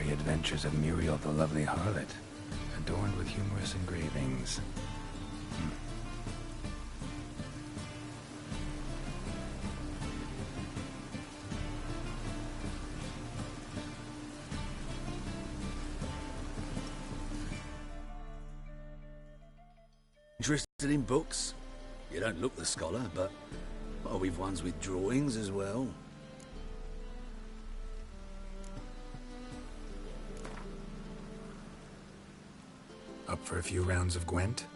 legendary adventures of Muriel the Lovely Harlot, adorned with humorous engravings. Interested in books? You don't look the scholar, but we've ones with drawings as well. Up for a few rounds of Gwent?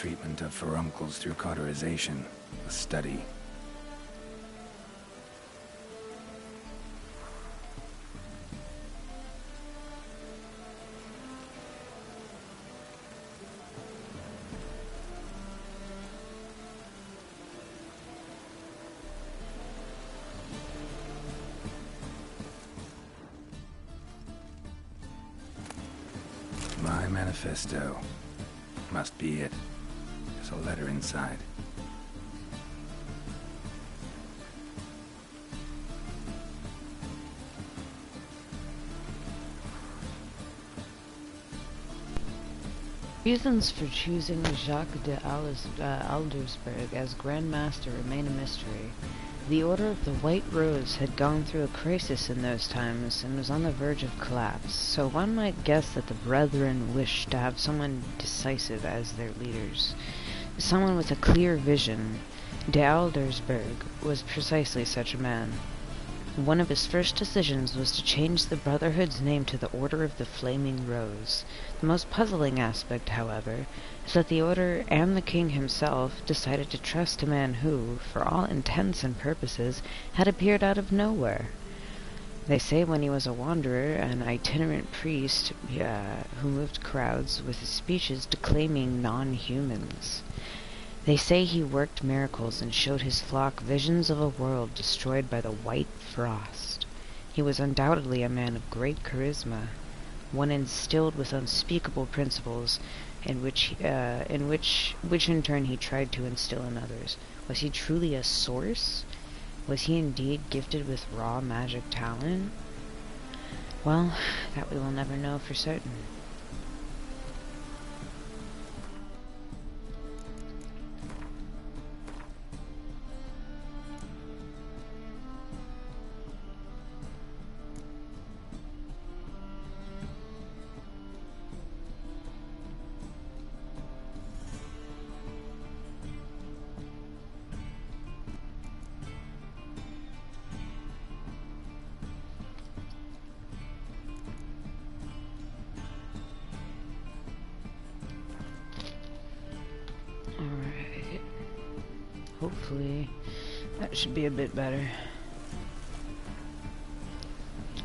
treatment of furuncles through cauterization. A study. My manifesto. Must be it. There's a letter inside. Reasons for choosing Jacques de Aldersberg as Grand Master remain a mystery. The Order of the White Rose had gone through a crisis in those times and was on the verge of collapse, so one might guess that the Brethren wished to have someone decisive as their leaders. Someone with a clear vision. De Aldersberg was precisely such a man. One of his first decisions was to change the Brotherhood's name to the Order of the Flaming Rose. The most puzzling aspect, however, is that the Order and the King himself decided to trust a man who, for all intents and purposes, had appeared out of nowhere. They say when he was a wanderer, an itinerant priest who moved crowds with his speeches declaiming non-humans. They say he worked miracles and showed his flock visions of a world destroyed by the white frost. He was undoubtedly a man of great charisma, one instilled with unspeakable principles, which in turn he tried to instill in others. Was he truly a source? Was he indeed gifted with raw magic talent? Well, that we will never know for certain. Alright. Hopefully that should be a bit better.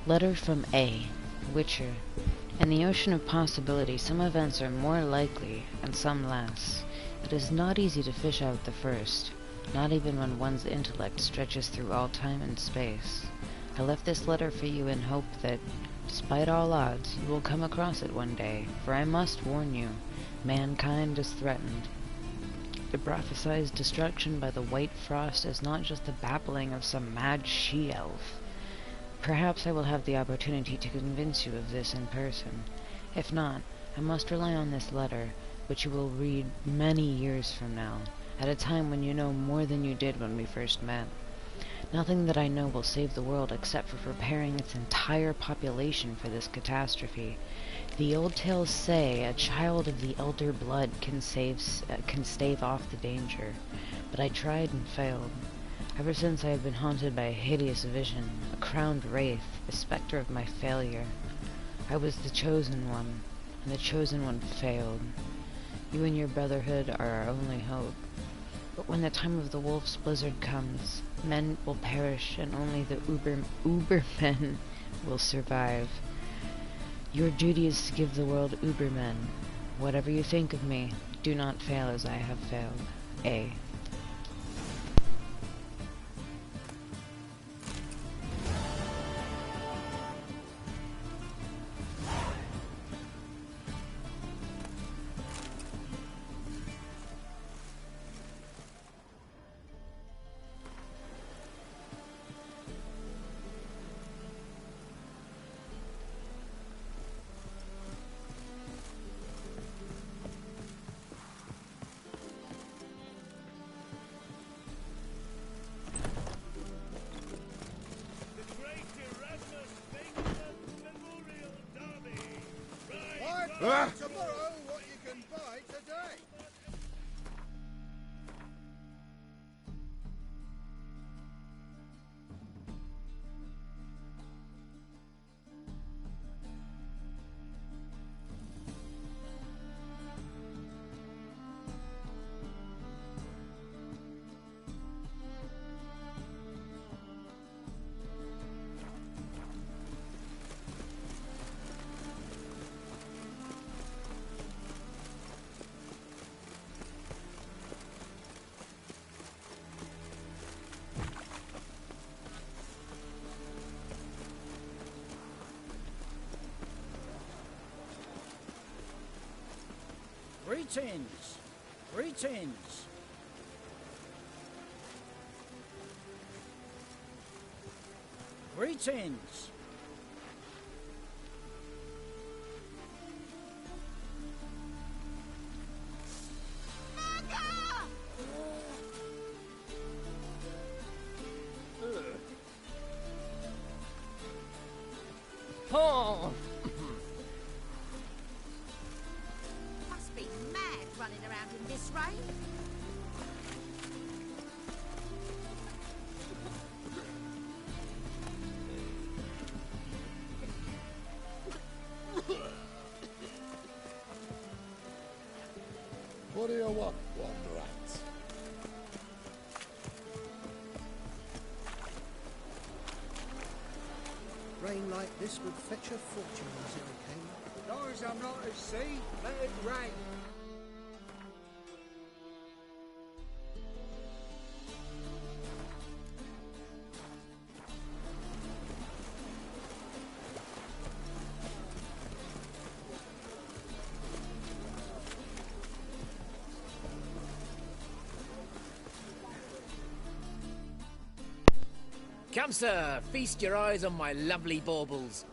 Letter from A. Witcher. In the ocean of possibility, some events are more likely and some less. It is not easy to fish out the first, not even when one's intellect stretches through all time and space. I left this letter for you in hope that, despite all odds, you will come across it one day, for I must warn you, mankind is threatened. The prophesied destruction by the white frost is not just the babbling of some mad she-elf. Perhaps I will have the opportunity to convince you of this in person. If not, I must rely on this letter, which you will read many years from now, at a time when you know more than you did when we first met. Nothing that I know will save the world except for preparing its entire population for this catastrophe. The old tales say a child of the elder blood can stave off the danger, but I tried and failed. Ever since I have been haunted by a hideous vision, a crowned wraith, the specter of my failure. I was the chosen one, and the chosen one failed. You and your brotherhood are our only hope. But when the time of the wolf's blizzard comes, men will perish and only the Ubermen will survive. Your duty is to give the world Ubermen. Whatever you think of me, do not fail as I have failed. A. Tomorrow, what you can buy today. Greetings. Greetings. Greetings. Oh! Must be mad running around in this rain. What do you want, Wanderers? Rain like this would fetch a fortune as it came. As long as I'm not at sea, let it rain. Come, sir, feast your eyes on my lovely baubles.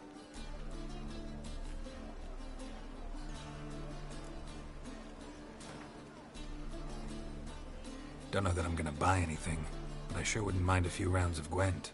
Don't know that I'm gonna buy anything, but I sure wouldn't mind a few rounds of Gwent.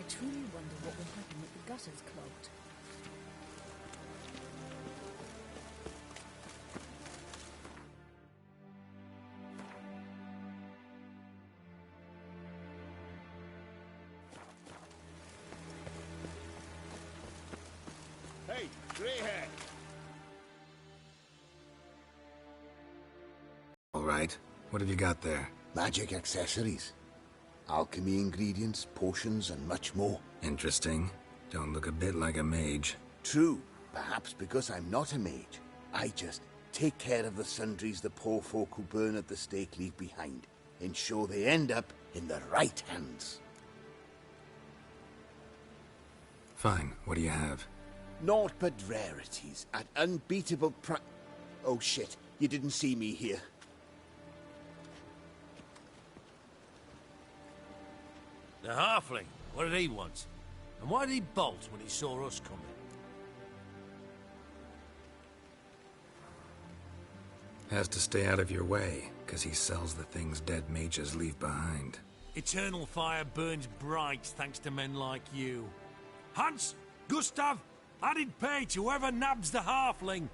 I truly wonder what will happen with the gutters clogged. Hey, grey hair. All right, what have you got there? Magic accessories. Alchemy ingredients, potions, and much more. Interesting. Don't look a bit like a mage. True. Perhaps because I'm not a mage. I just take care of the sundries the poor folk who burn at the stake leave behind. Ensure they end up in the right hands. Fine, what do you have? Naught but rarities at unbeatable Oh shit, you didn't see me here. The halfling, what did he want? And why did he bolt when he saw us coming? Has to stay out of your way, because he sells the things dead mages leave behind. Eternal fire burns bright thanks to men like you. Hans! Gustav! Added pay to whoever nabs the halfling!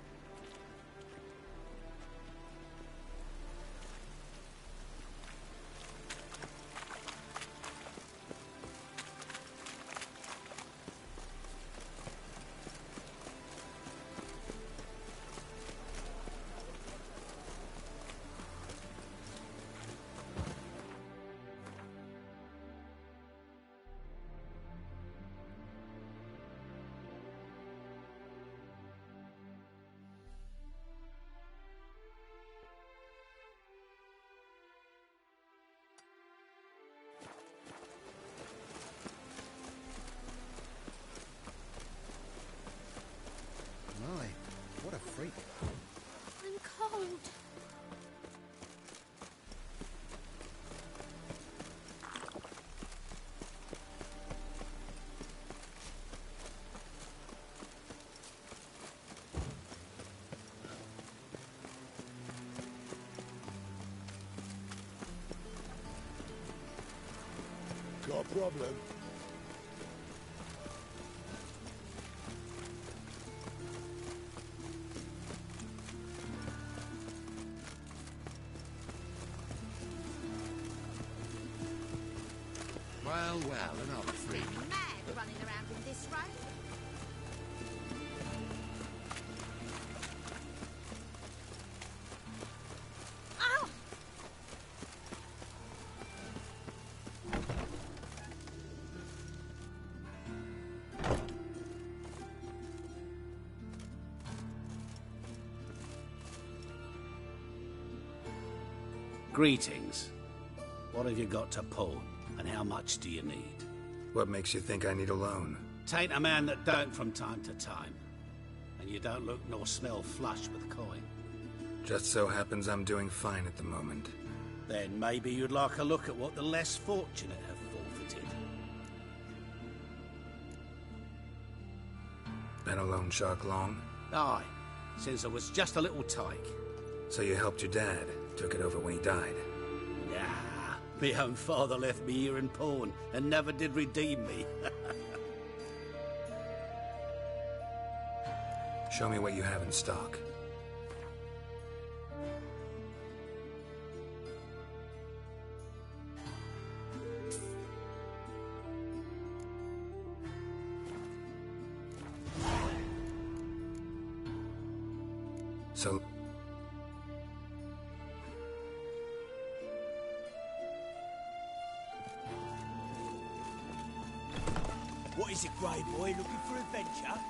My, what a freak. I'm cold. problem. Well, another freak. Mad running around in this road. Oh! Greetings. What have you got to pawn, and how much do you need? What makes you think I need a loan? Tain't a man that don't from time to time. And you don't look nor smell flush with coin. Just so happens I'm doing fine at the moment. Then maybe you'd like a look at what the less fortunate have forfeited. Been a loan shark long? Aye, since I was just a little tyke. So you helped your dad, took it over when he died. Nah, me own father left me here in pawn and never did redeem me. Show me what you have in stock. So... What is it, Grey Boy? Looking for adventure?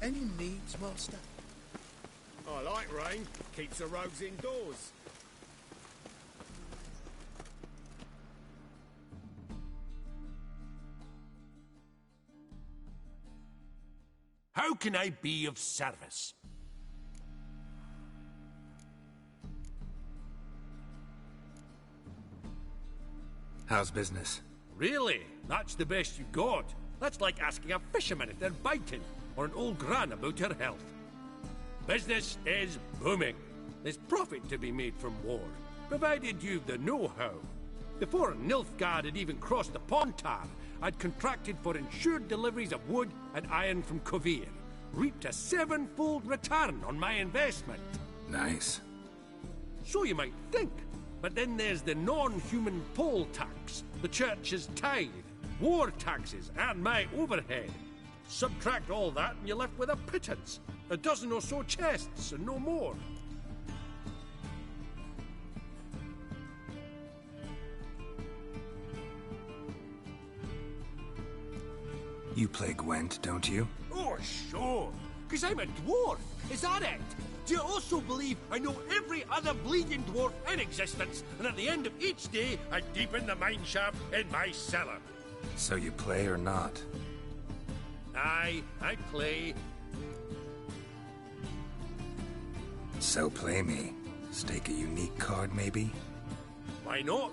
Any needs, Master? I like rain. Keeps the rogues indoors. How can I be of service? How's business? Really? That's the best you got? That's like asking a fisherman if they're biting, or an old gran about her health. Business is booming. There's profit to be made from war, provided you've the know-how. Before Nilfgaard had even crossed the Pontar, I'd contracted for insured deliveries of wood and iron from Kovir, reaped a 7-fold return on my investment. Nice. So you might think. But then there's the non-human poll tax, the church's tithe, war taxes, and my overhead. Subtract all that and you're left with a pittance. A dozen or so chests and no more. You play Gwent, don't you? Oh, sure. Because I'm a dwarf. Is that it? Do you also believe I know every other bleeding dwarf in existence, and at the end of each day, I deepen the mineshaft in my cellar? So you play or not? Aye, I play. So play me. Stake a unique card, maybe? Why not?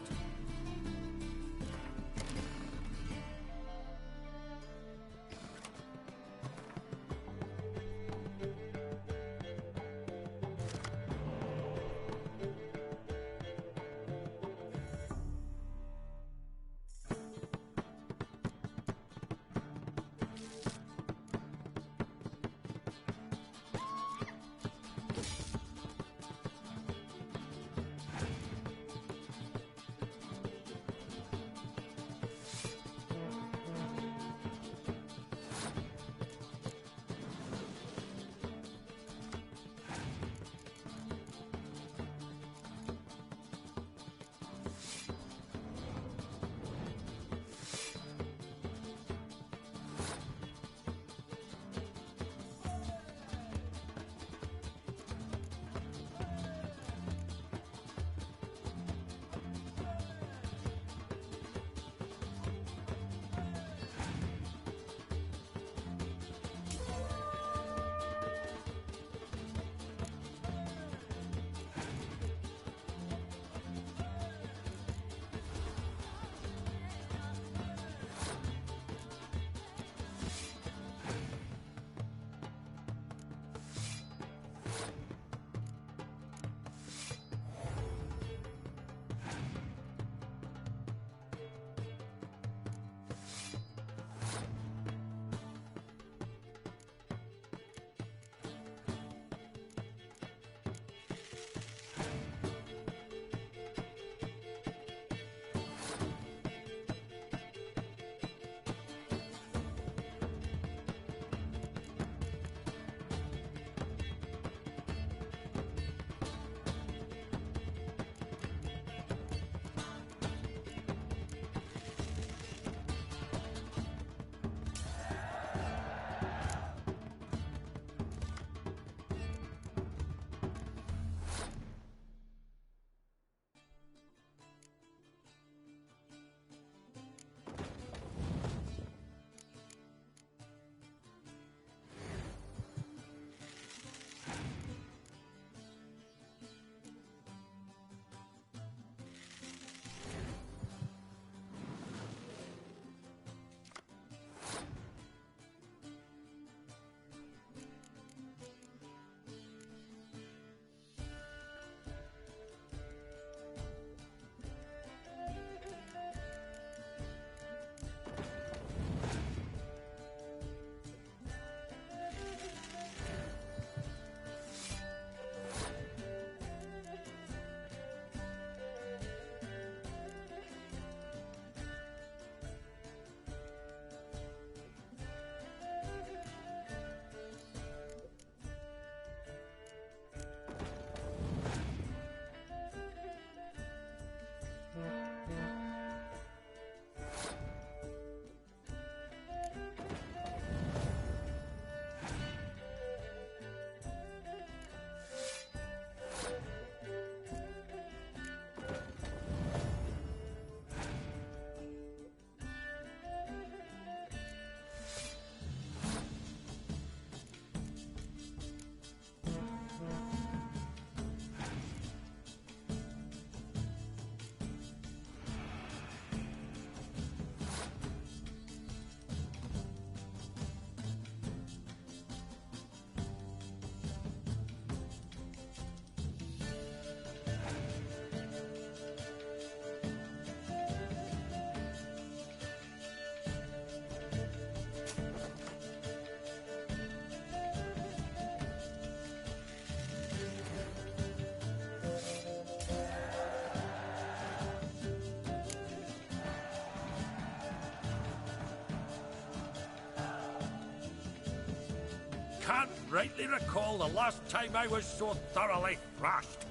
can't rightly recall the last time I was so thoroughly thrashed.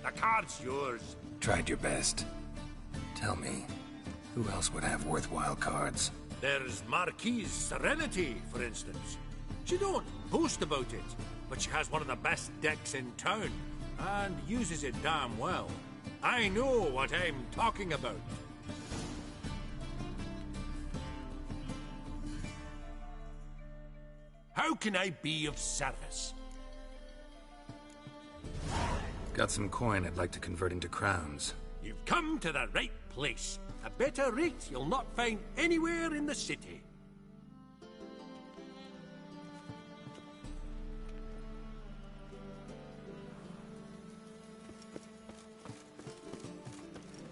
The card's yours. Tried your best. Tell me, who else would have worthwhile cards? There's Marquise Serenity, for instance. She don't boast about it, but she has one of the best decks in town, and uses it damn well. I know what I'm talking about. How can I be of service? Got some coin I'd like to convert into crowns. You've come to the right place. A better rate you'll not find anywhere in the city.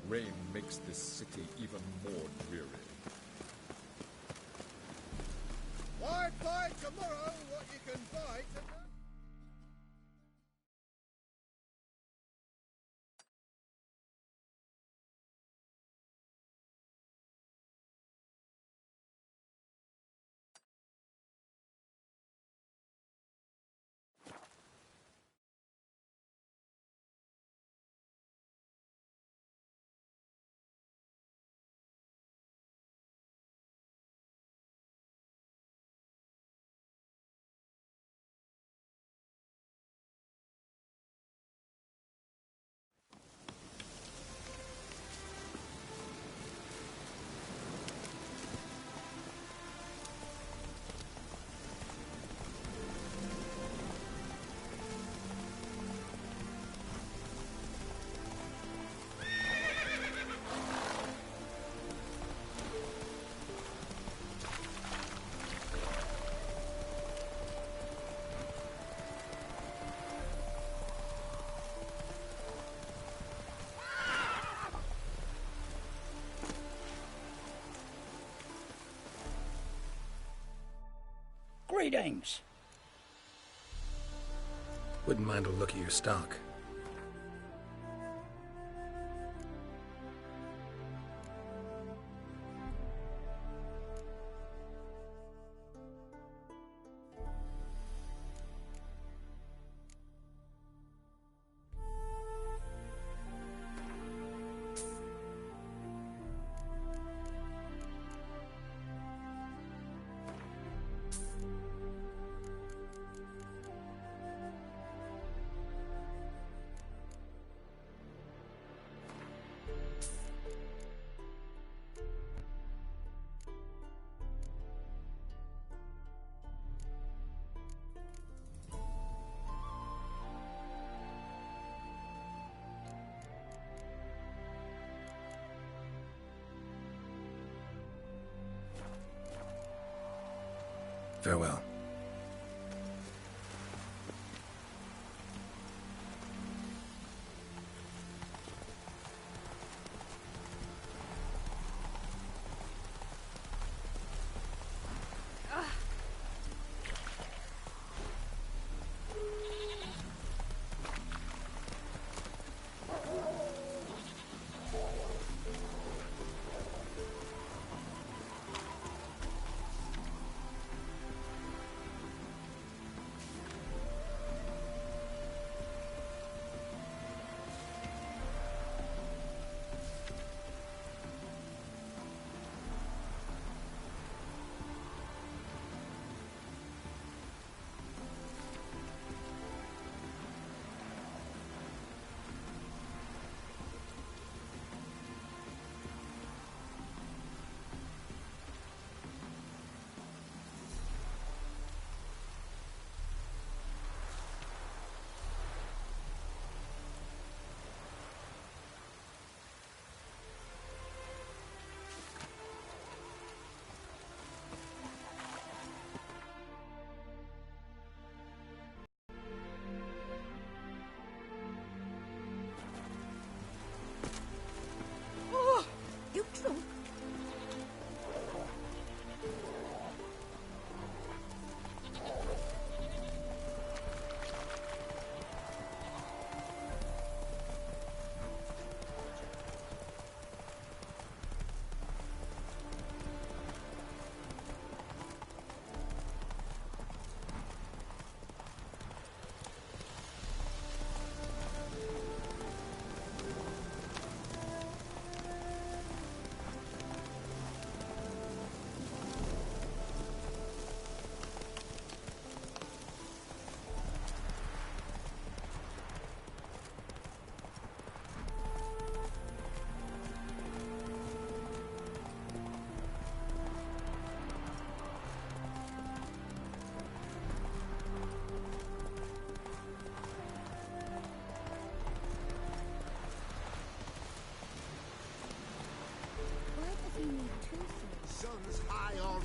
Rain makes this city even more dreary. Why buy tomorrow what you can buy today? Greetings. Wouldn't mind a look at your stock. Farewell.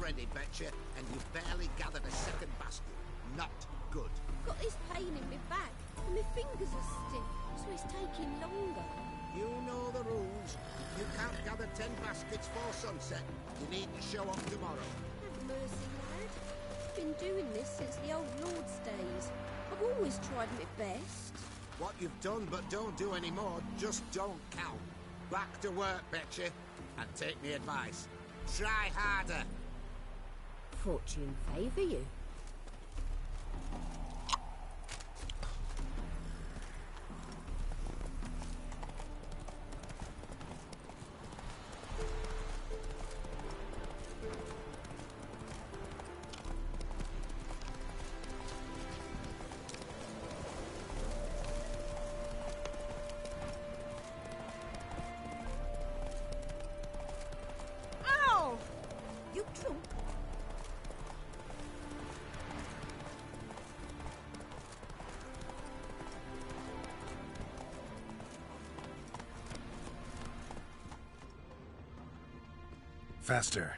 already, betcha, and you've barely gathered a second basket. Not good. Got this pain in my back, and my fingers are stiff, so it's taking longer. You know the rules. If you can't gather 10 baskets for sunset, you need to show up tomorrow. Have mercy, lad. I've been doing this since the old Lord's days. I've always tried my best. What you've done but don't do anymore just don't count. Back to work, betcha, and take me advice. Try harder. Fortune favour you. Faster.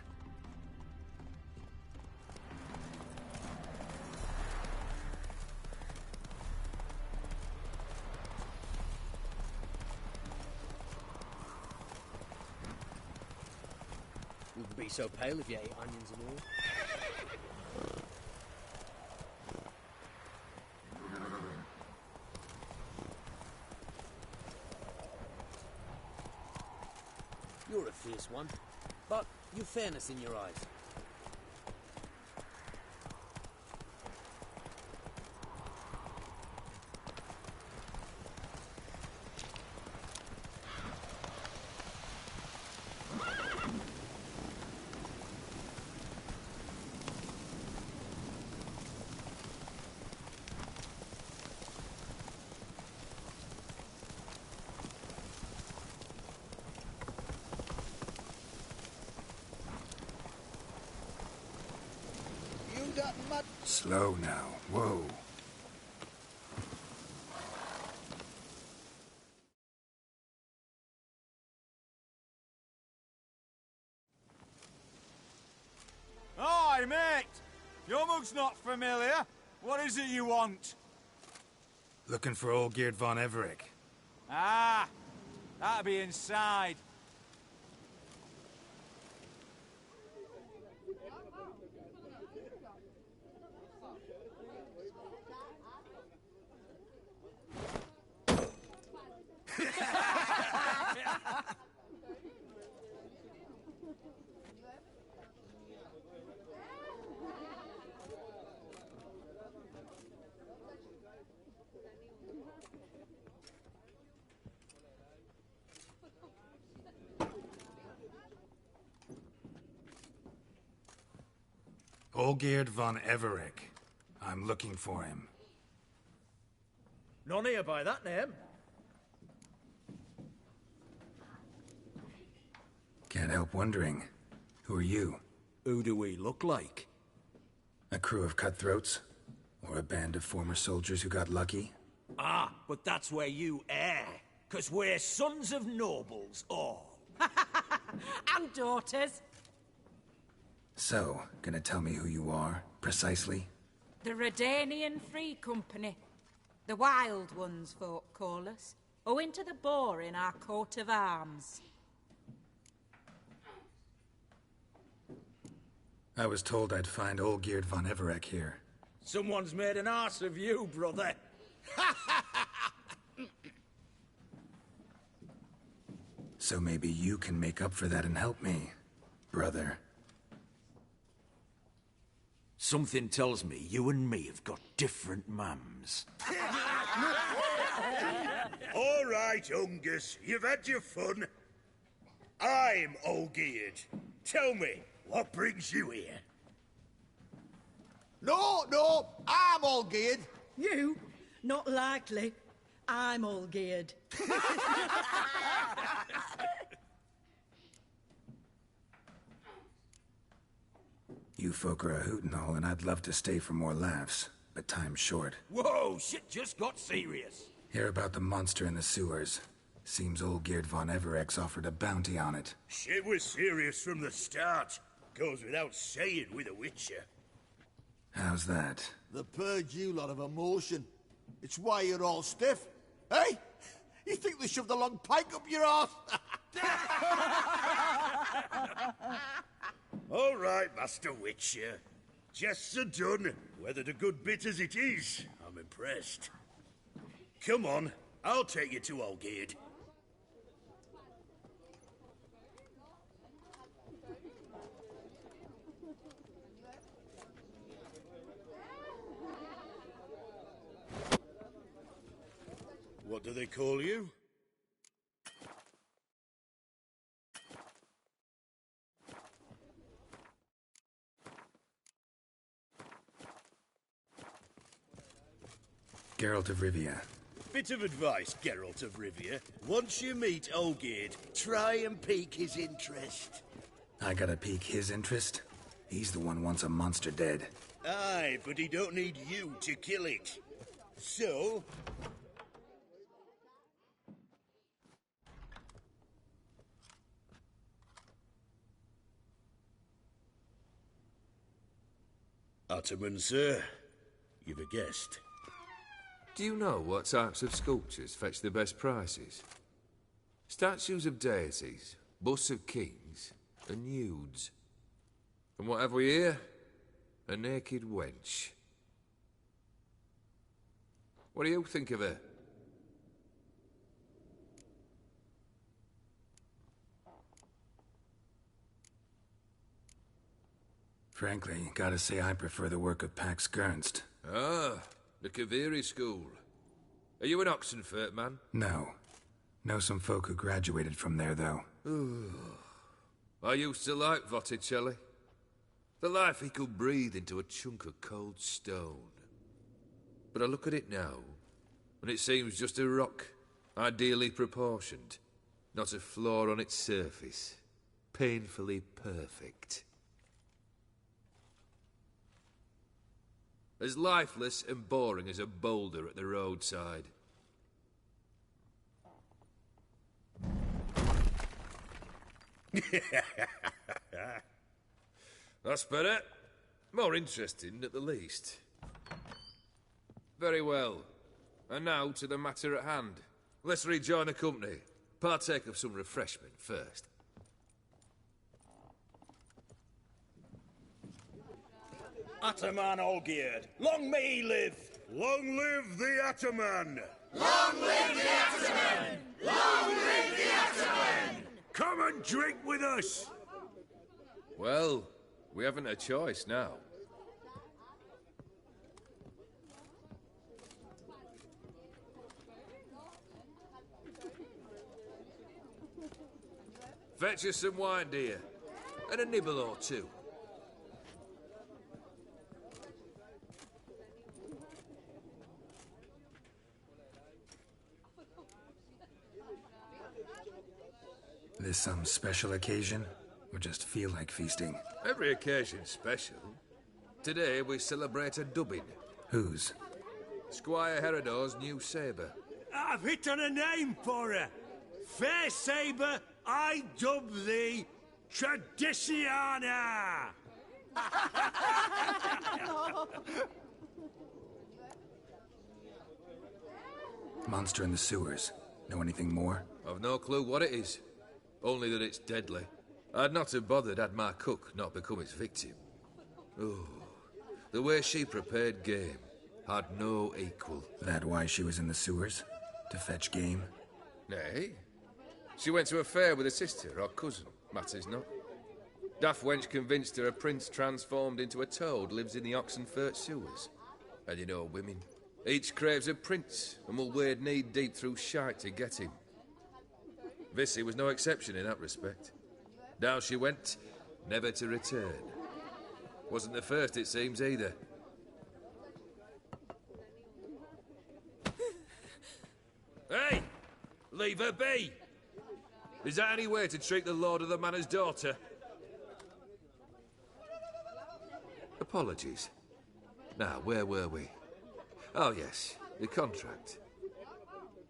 Wouldn't be so pale if you ate onions and all. You're a fierce one, but you've fairness in your eyes. Slow now. Whoa. Hi, mate! Your mug's not familiar. What is it you want? Looking for old Geert von Everec. Ah! That'll be inside. Olgierd von Everec. I'm looking for him. None here by that name. Can't help wondering. Who are you? Who do we look like? A crew of cutthroats? Or a band of former soldiers who got lucky? Ah, but that's where you err. 'Cause we're sons of nobles, all. And daughters. So, gonna tell me who you are, precisely? The Redanian Free Company. The Wild Ones, folk call us. Owing to the boar in our coat of arms. I was told I'd find Olgierd von Everec here. Someone's made an arse of you, brother. So maybe you can make up for that and help me, brother. Something tells me you and me have got different mums. All right, Ungus, you've had your fun. I'm Olgierd. Tell me, what brings you here? No, I'm all geared. You? Not likely. I'm all geared. You folk are a hoot and all, and I'd love to stay for more laughs, but time's short. Whoa, shit just got serious. Hear about the monster in the sewers. Seems Olgierd von Everec's offered a bounty on it. Shit was serious from the start. goes without saying with a Witcher. How's that? The purge you lot of emotion. It's why you're all stiff. Hey? You think they shoved a long pike up your arse? All right, Master Witcher. Jests are done. Whether the good bit as it is, I'm impressed. Come on, I'll take you to Olgierd. What do they call you? Geralt of Rivia. Bit of advice, Geralt of Rivia. Once you meet Olgierd, try and pique his interest. I gotta pique his interest? He's the one wants a monster dead. Aye, but he don't need you to kill it. So... Ottoman, sir. You've a guest. Do you know what types of sculptures fetch the best prices? Statues of deities, busts of kings, and nudes. And what have we here? A naked wench. What do you think of her? Frankly, gotta say I prefer the work of Pax Gernst. Ah, the Kaviri school. Are you an Oxenfurt man? No. Know some folk who graduated from there, though. I used to like Botticelli. The life he could breathe into a chunk of cold stone. But I look at it now, and it seems just a rock, ideally proportioned. Not a flaw on its surface. Painfully perfect. As lifeless and boring as a boulder at the roadside. That's better. More interesting, at the least. Very well. And now to the matter at hand. Let's rejoin the company. Partake of some refreshment first. Ataman Olgierd, long may he live! Long live the Ataman! Long live the Ataman! Long live the Ataman! Come and drink with us! Well, we haven't a choice now. Fetch us some wine, dear. And a nibble or two. This some special occasion? Or just feel like feasting? Every occasion's special. Today we celebrate a dubbing. Whose? Squire Herodor's new sabre. I've hit on a name for her. Fair sabre, I dub thee Tradiciana! Monster in the sewers. Know anything more? I've no clue what it is. Only that it's deadly. I'd not have bothered had my cook not become its victim. Oh, the way she prepared game had no equal. That why she was in the sewers? To fetch game? Nay. She went to a fair with a sister or cousin, matters not. Daft wench convinced her a prince transformed into a toad lives in the Oxenfurt sewers. And you know women. Each craves a prince and will wade knee-deep through shite to get him. Vissy was no exception in that respect. Down she went, never to return. Wasn't the first, it seems, either. Hey! Leave her be! Is that any way to treat the lord of the manor's daughter? Apologies. Now, where were we? Oh, yes, the contract.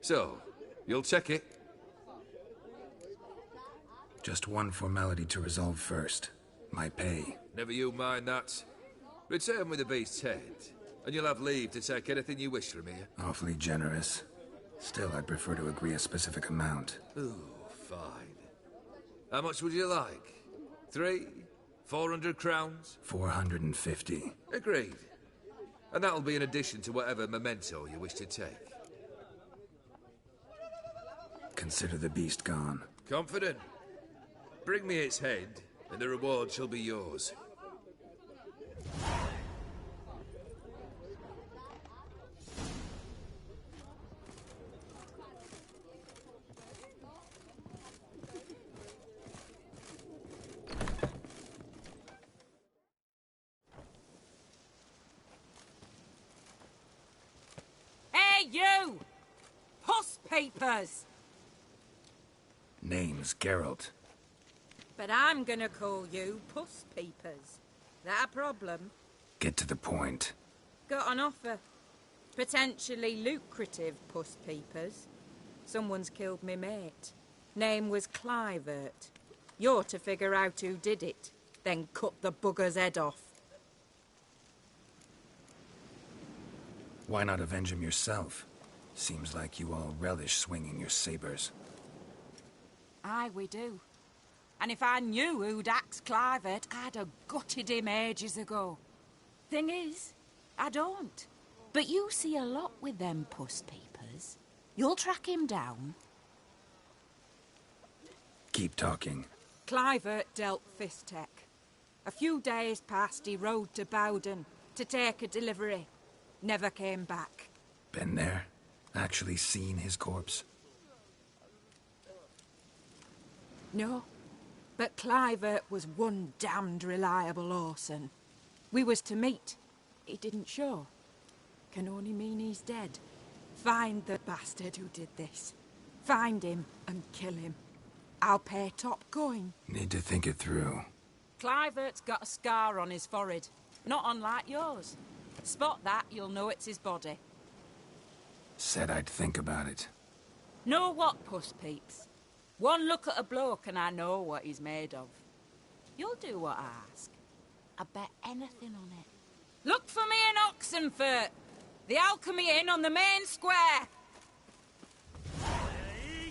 So, you'll check it? Just one formality to resolve first. My pay. Never you mind that. Return with the beast's head, and you'll have leave to take anything you wish from here. Awfully generous. Still, I'd prefer to agree a specific amount. Ooh, fine. How much would you like? 400 crowns? 450. Agreed. And that'll be in addition to whatever memento you wish to take. Consider the beast gone. Confident? Bring me its head, and the reward shall be yours. Hey, you! Puss papers! Name's Geralt. But I'm gonna call you Puss Peepers. That a problem? Get to the point. Got an offer. Potentially lucrative Puss Peepers. Someone's killed me mate. Name was Clivert. You're to figure out who did it, then cut the bugger's head off. Why not avenge him yourself? Seems like you all relish swinging your sabers. Aye, we do. And if I knew who'd axed Clivert, I'd have gutted him ages ago. Thing is, I don't. But you see a lot with them Puss Peepers. You'll track him down. Keep talking. Clivert dealt Fistech. A few days past, he rode to Bowden to take a delivery. Never came back. Been there? Actually seen his corpse? No. But Clivert was one damned reliable Orson. We was to meet. He didn't show. Can only mean he's dead. Find the bastard who did this. Find him and kill him. I'll pay top coin. Need to think it through. Clivert's got a scar on his forehead. Not unlike yours. Spot that, you'll know it's his body. Said I'd think about it. Know what, Puss Peeps? One look at a bloke and I know what he's made of. You'll do what I ask. I bet anything on it. Look for me in Oxenfurt. The Alchemy Inn on the main square.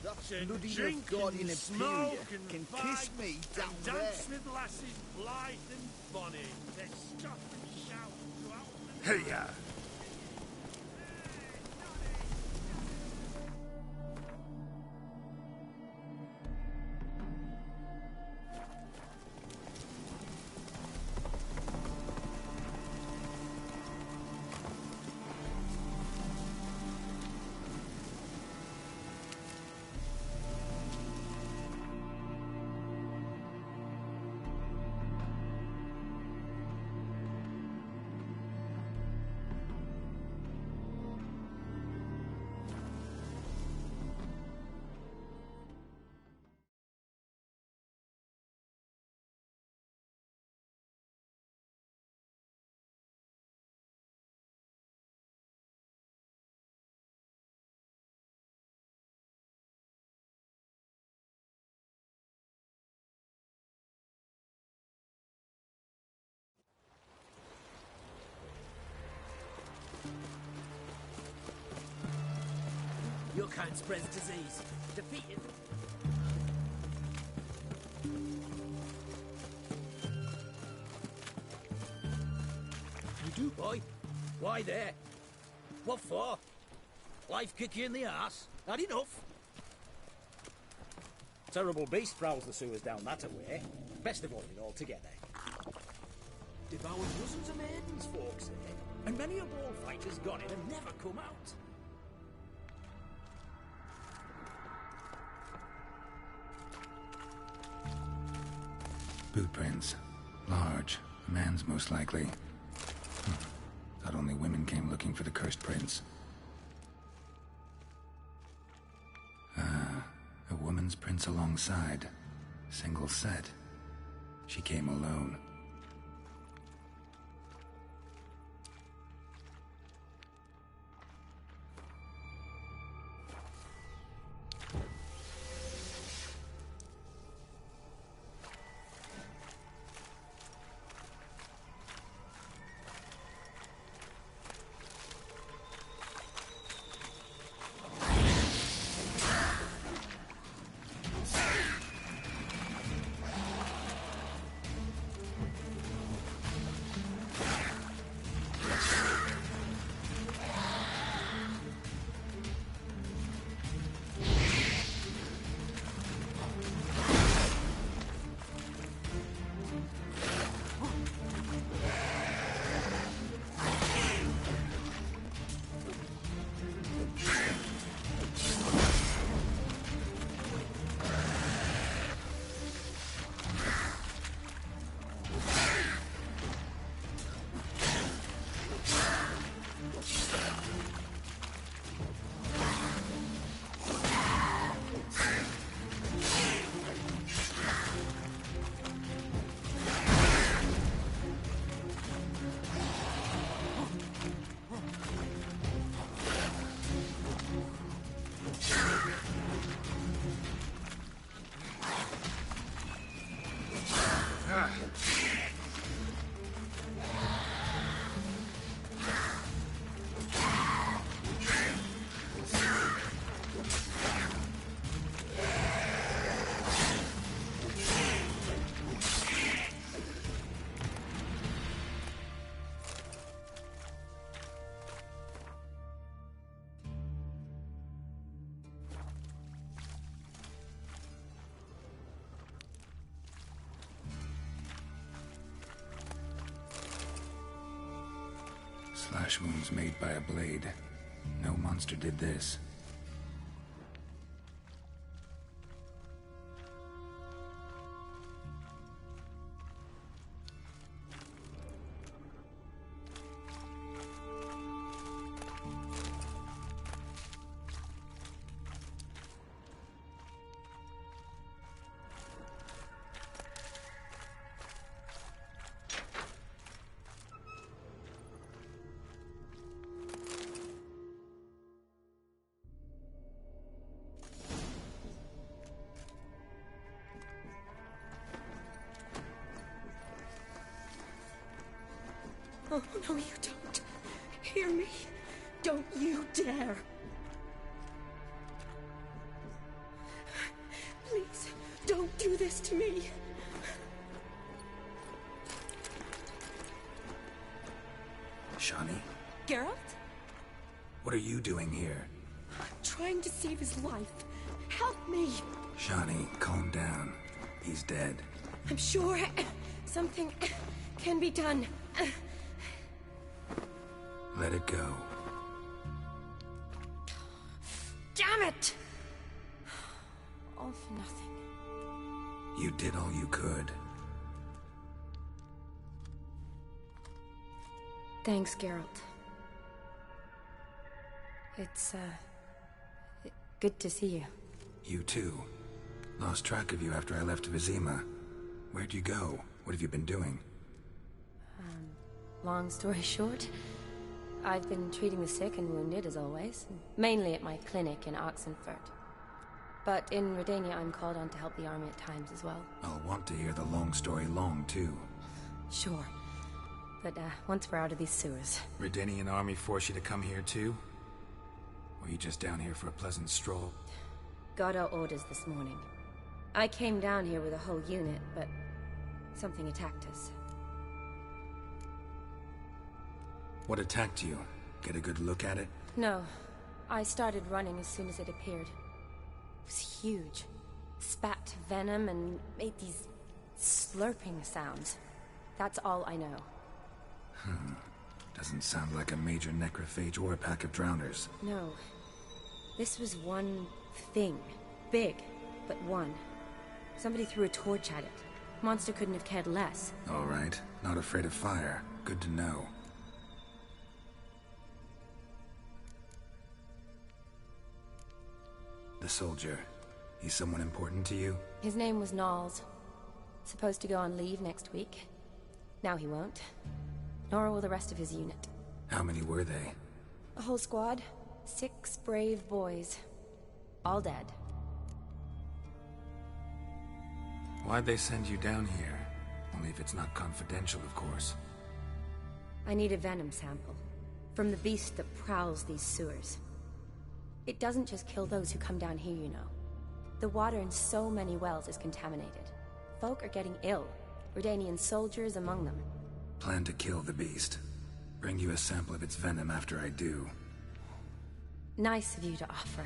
Bloody Nilfgaardian Imperial can kiss me down there. Dance with lasses blithe and bonny. They stop and shout throughout the... Hey-ya! Your kind spreads disease. Defeated. You do, boy? Why there? What for? Life kick you in the arse? Not enough? Terrible beast prowls the sewers down that way. Best avoid it altogether. Devoured dozens of maidens, folks say. And many a ball fighter's gone in and never come out. Boot prints. Large. A man's most likely. Thought only women came looking for the cursed prince. A woman's prints alongside. Single set. She came alone. Slash wounds made by a blade. No monster did this. Oh, no, you don't. Hear me? Don't you dare. Please, don't do this to me. Shani, Geralt? what are you doing here? Trying to save his life. Help me. Shani, calm down. He's dead. I'm sure something can be done. Let it go. Damn it! All for nothing. You did all you could. Thanks, Geralt. It's, good to see you. You too. Lost track of you after I left Vizima. Where'd you go? What have you been doing? Long story short, I've been treating the sick and wounded, as always. Mainly at my clinic in Oxenfurt. But in Redania, I'm called on to help the army at times as well. I'll want to hear the long story long, too. Sure. But, once we're out of these sewers... Redanian army force you to come here, too? Or are you just down here for a pleasant stroll? Got our orders this morning. I came down here with a whole unit, but... something attacked us. What attacked you? Get a good look at it? No. I started running as soon as it appeared. It was huge. Spat venom and made these slurping sounds. That's all I know. Doesn't sound like a major necrophage or a pack of drowners. No. This was one thing. Big, but one. Somebody threw a torch at it. Monster couldn't have cared less. All right. Not afraid of fire. Good to know. The soldier. He's someone important to you? His name was Knowles. Supposed to go on leave next week. Now he won't. Nor will the rest of his unit. How many were they? A whole squad. 6 brave boys. All dead. Why'd they send you down here? Only if it's not confidential, of course. I need a venom sample. From the beast that prowls these sewers. It doesn't just kill those who come down here, you know. The water in so many wells is contaminated. Folk are getting ill. Redanian soldiers among them. Plan to kill the beast. Bring you a sample of its venom after I do. Nice of you to offer.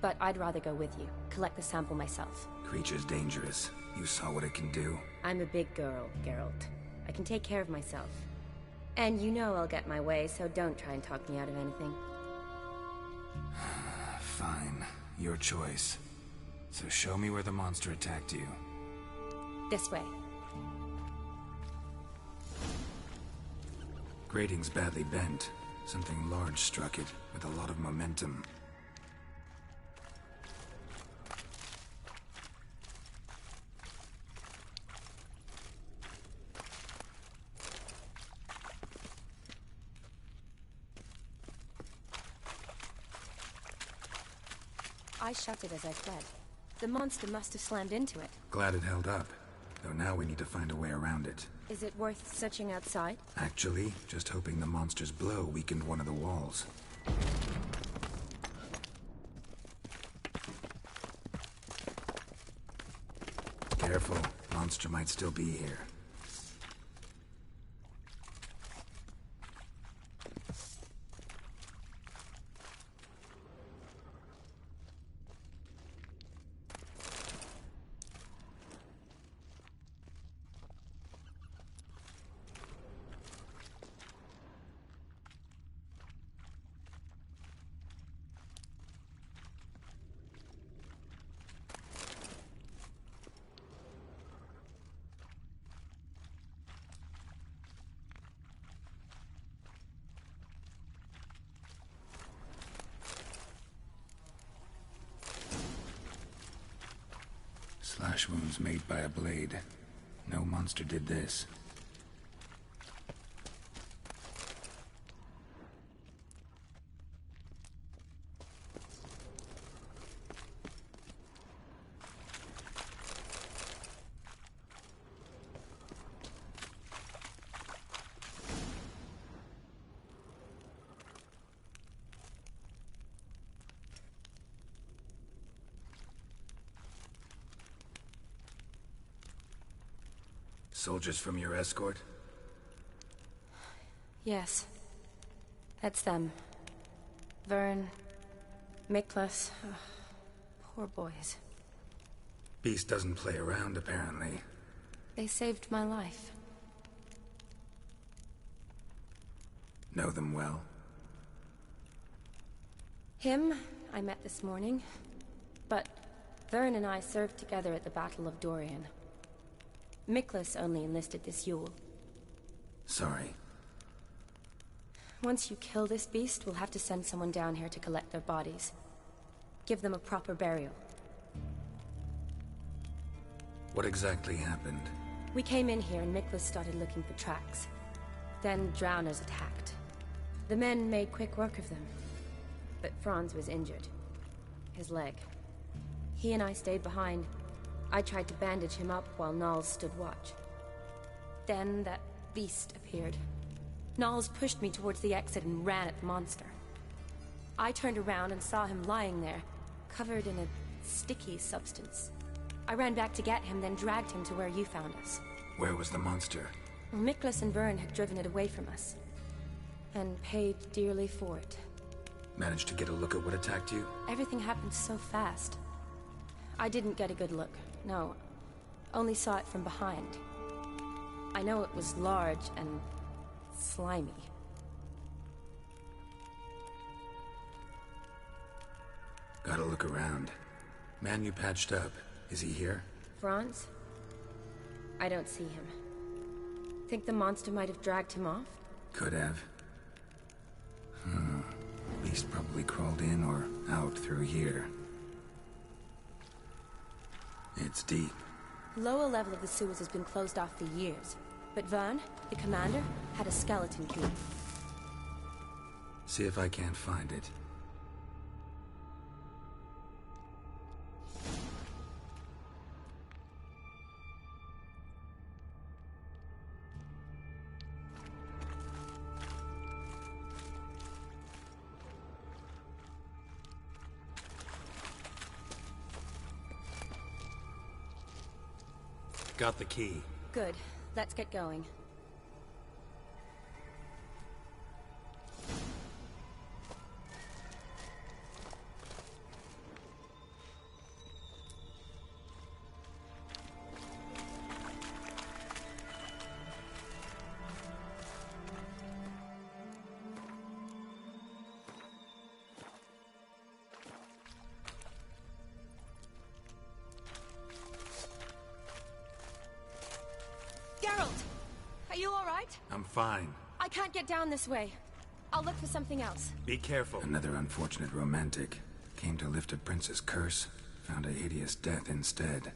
But I'd rather go with you. Collect the sample myself. Creature's dangerous. You saw what it can do. I'm a big girl, Geralt. I can take care of myself. And you know I'll get my way, so don't try and talk me out of anything. Fine. Your choice. So show me where the monster attacked you. This way. Grating's badly bent. Something large struck it, with a lot of momentum. I shut it as I fled. The monster must have slammed into it. Glad it held up. Though now we need to find a way around it. Is it worth searching outside? Actually, just hoping the monster's blow weakened one of the walls. Careful. Monster might still be here. Slash wounds made by a blade. No monster did this. Soldiers from your escort? Yes. That's them. Vern, Miklas. Oh, poor boys. Beast doesn't play around, apparently. They saved my life. Know them well? Him, I met this morning. But Vern and I served together at the Battle of Dorian. Miklas only enlisted this Yule. Sorry. Once you kill this beast, we'll have to send someone down here to collect their bodies. Give them a proper burial. What exactly happened? We came in here and Miklas started looking for tracks. Then drowners attacked. The men made quick work of them. But Franz was injured. His leg. He and I stayed behind. I tried to bandage him up while Nals stood watch. Then that beast appeared. Nals pushed me towards the exit and ran at the monster. I turned around and saw him lying there, covered in a sticky substance. I ran back to get him, then dragged him to where you found us. Where was the monster? Well, Miklas and Vern had driven it away from us. And paid dearly for it. Managed to get a look at what attacked you? Everything happened so fast. I didn't get a good look, no. Only saw it from behind. I know it was large and slimy. Gotta look around. Man you patched up, is he here? Franz? I don't see him. Think the monster might have dragged him off? Could have. Beast probably crawled in or out through here. It's deep. Lower level of the sewers has been closed off for years. But Vern, the commander, had a skeleton key. See if I can't find it. Got the key. Good. Let's get going. I'm fine. I can't get down this way. I'll look for something else. Be careful. Another unfortunate romantic. Came to lift a prince's curse, found a hideous death instead.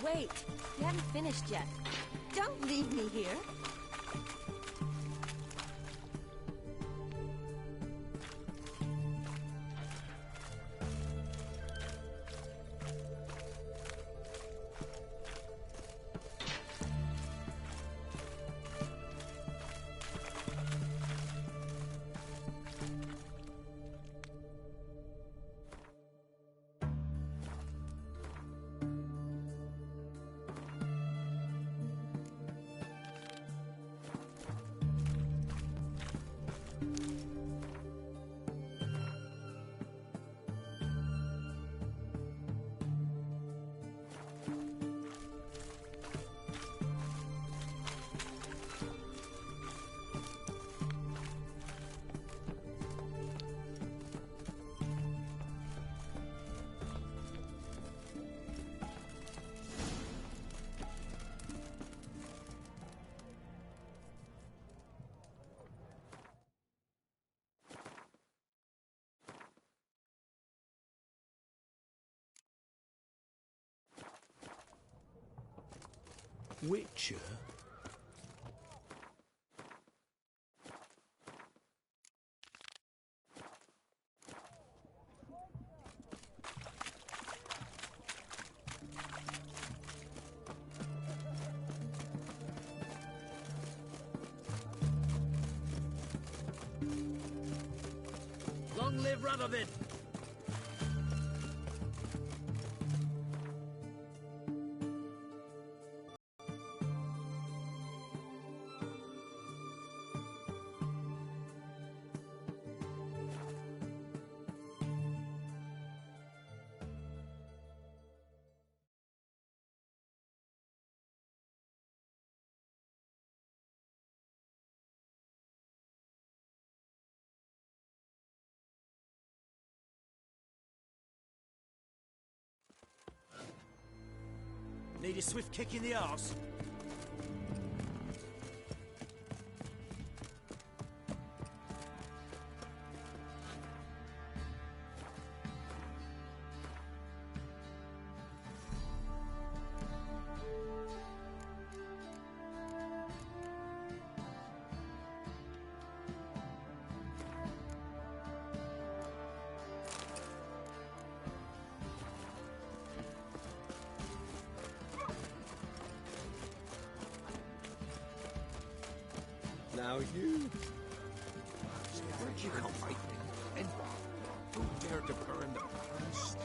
Wait, you haven't finished yet. Don't leave me here. Witcher? Long live Radovid! Need a swift kick in the arse? Now you... You can't fight me. And who dared to burn the past?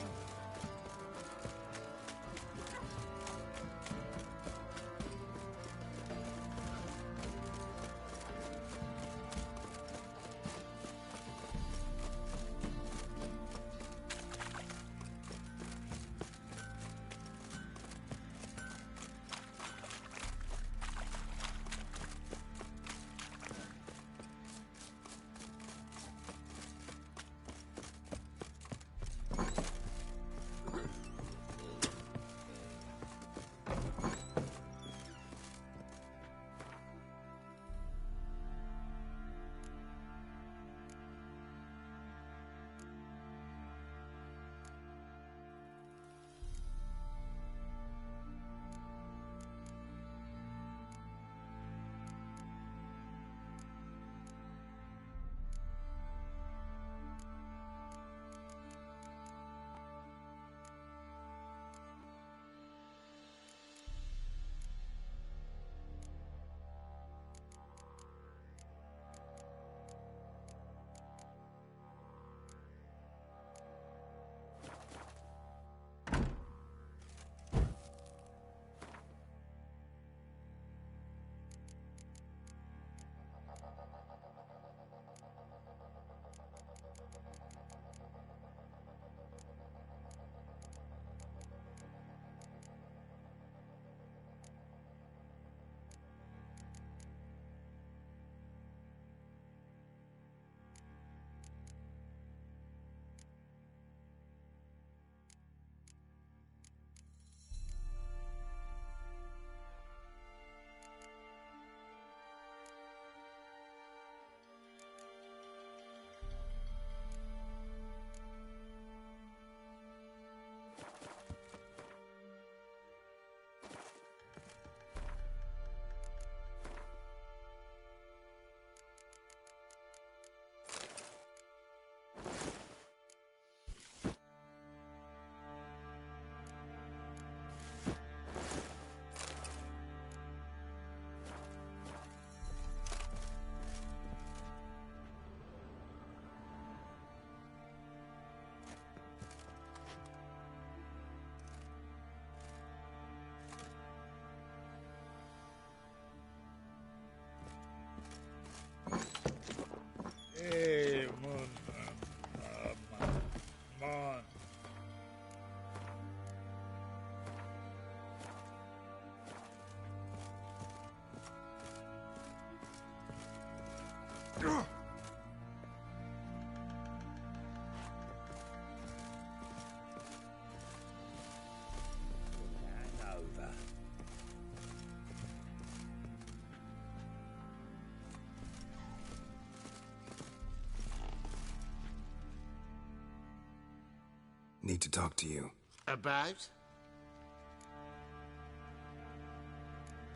Need to talk to you. About?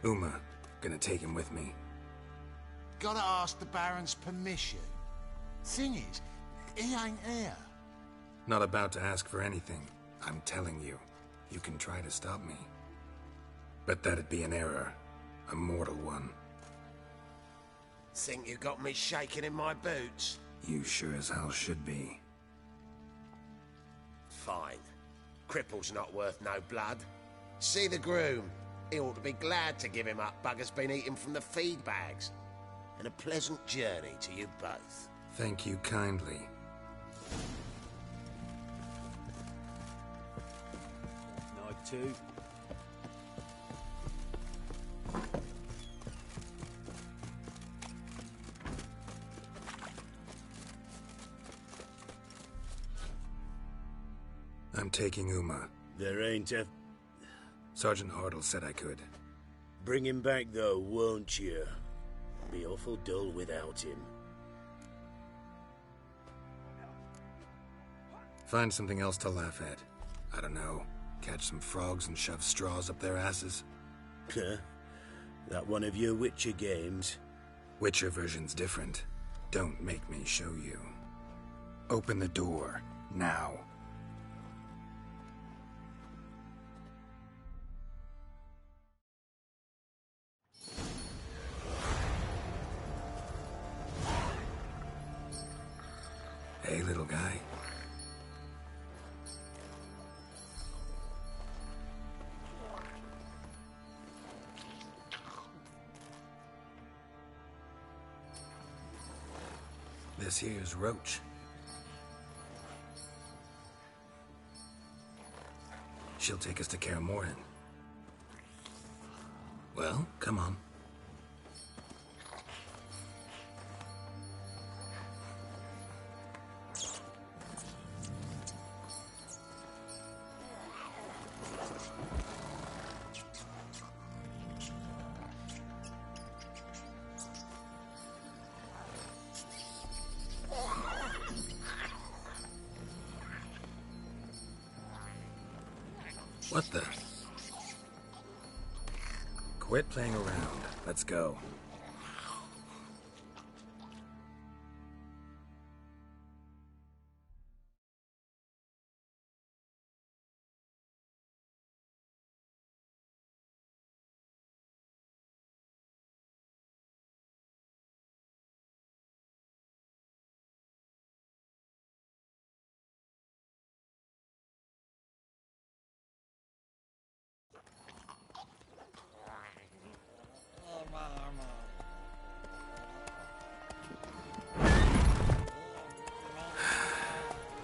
Uma. Gonna take him with me. Gotta ask the Baron's permission. Thing is, he ain't here. Not about to ask for anything. I'm telling you. You can try to stop me. But that'd be an error. A mortal one. Think you got me shaking in my boots? You sure as hell should be. Fine. Cripple's not worth no blood. See the groom. He ought to be glad to give him up. Bugger's been eating from the feed bags. And a pleasant journey to you both. Thank you kindly. Night two. I'm taking Uma. There ain't a... Sergeant Hartle said I could. Bring him back, though, won't you? Be awful dull without him. Find something else to laugh at. I don't know. Catch some frogs and shove straws up their asses. Huh? That one of your Witcher games? Witcher version's different. Don't make me show you. Open the door. Now. Hey, little guy. This here's Roach. She'll take us to Kaer Morhen. Well, come on. What the? Quit playing around. Let's go.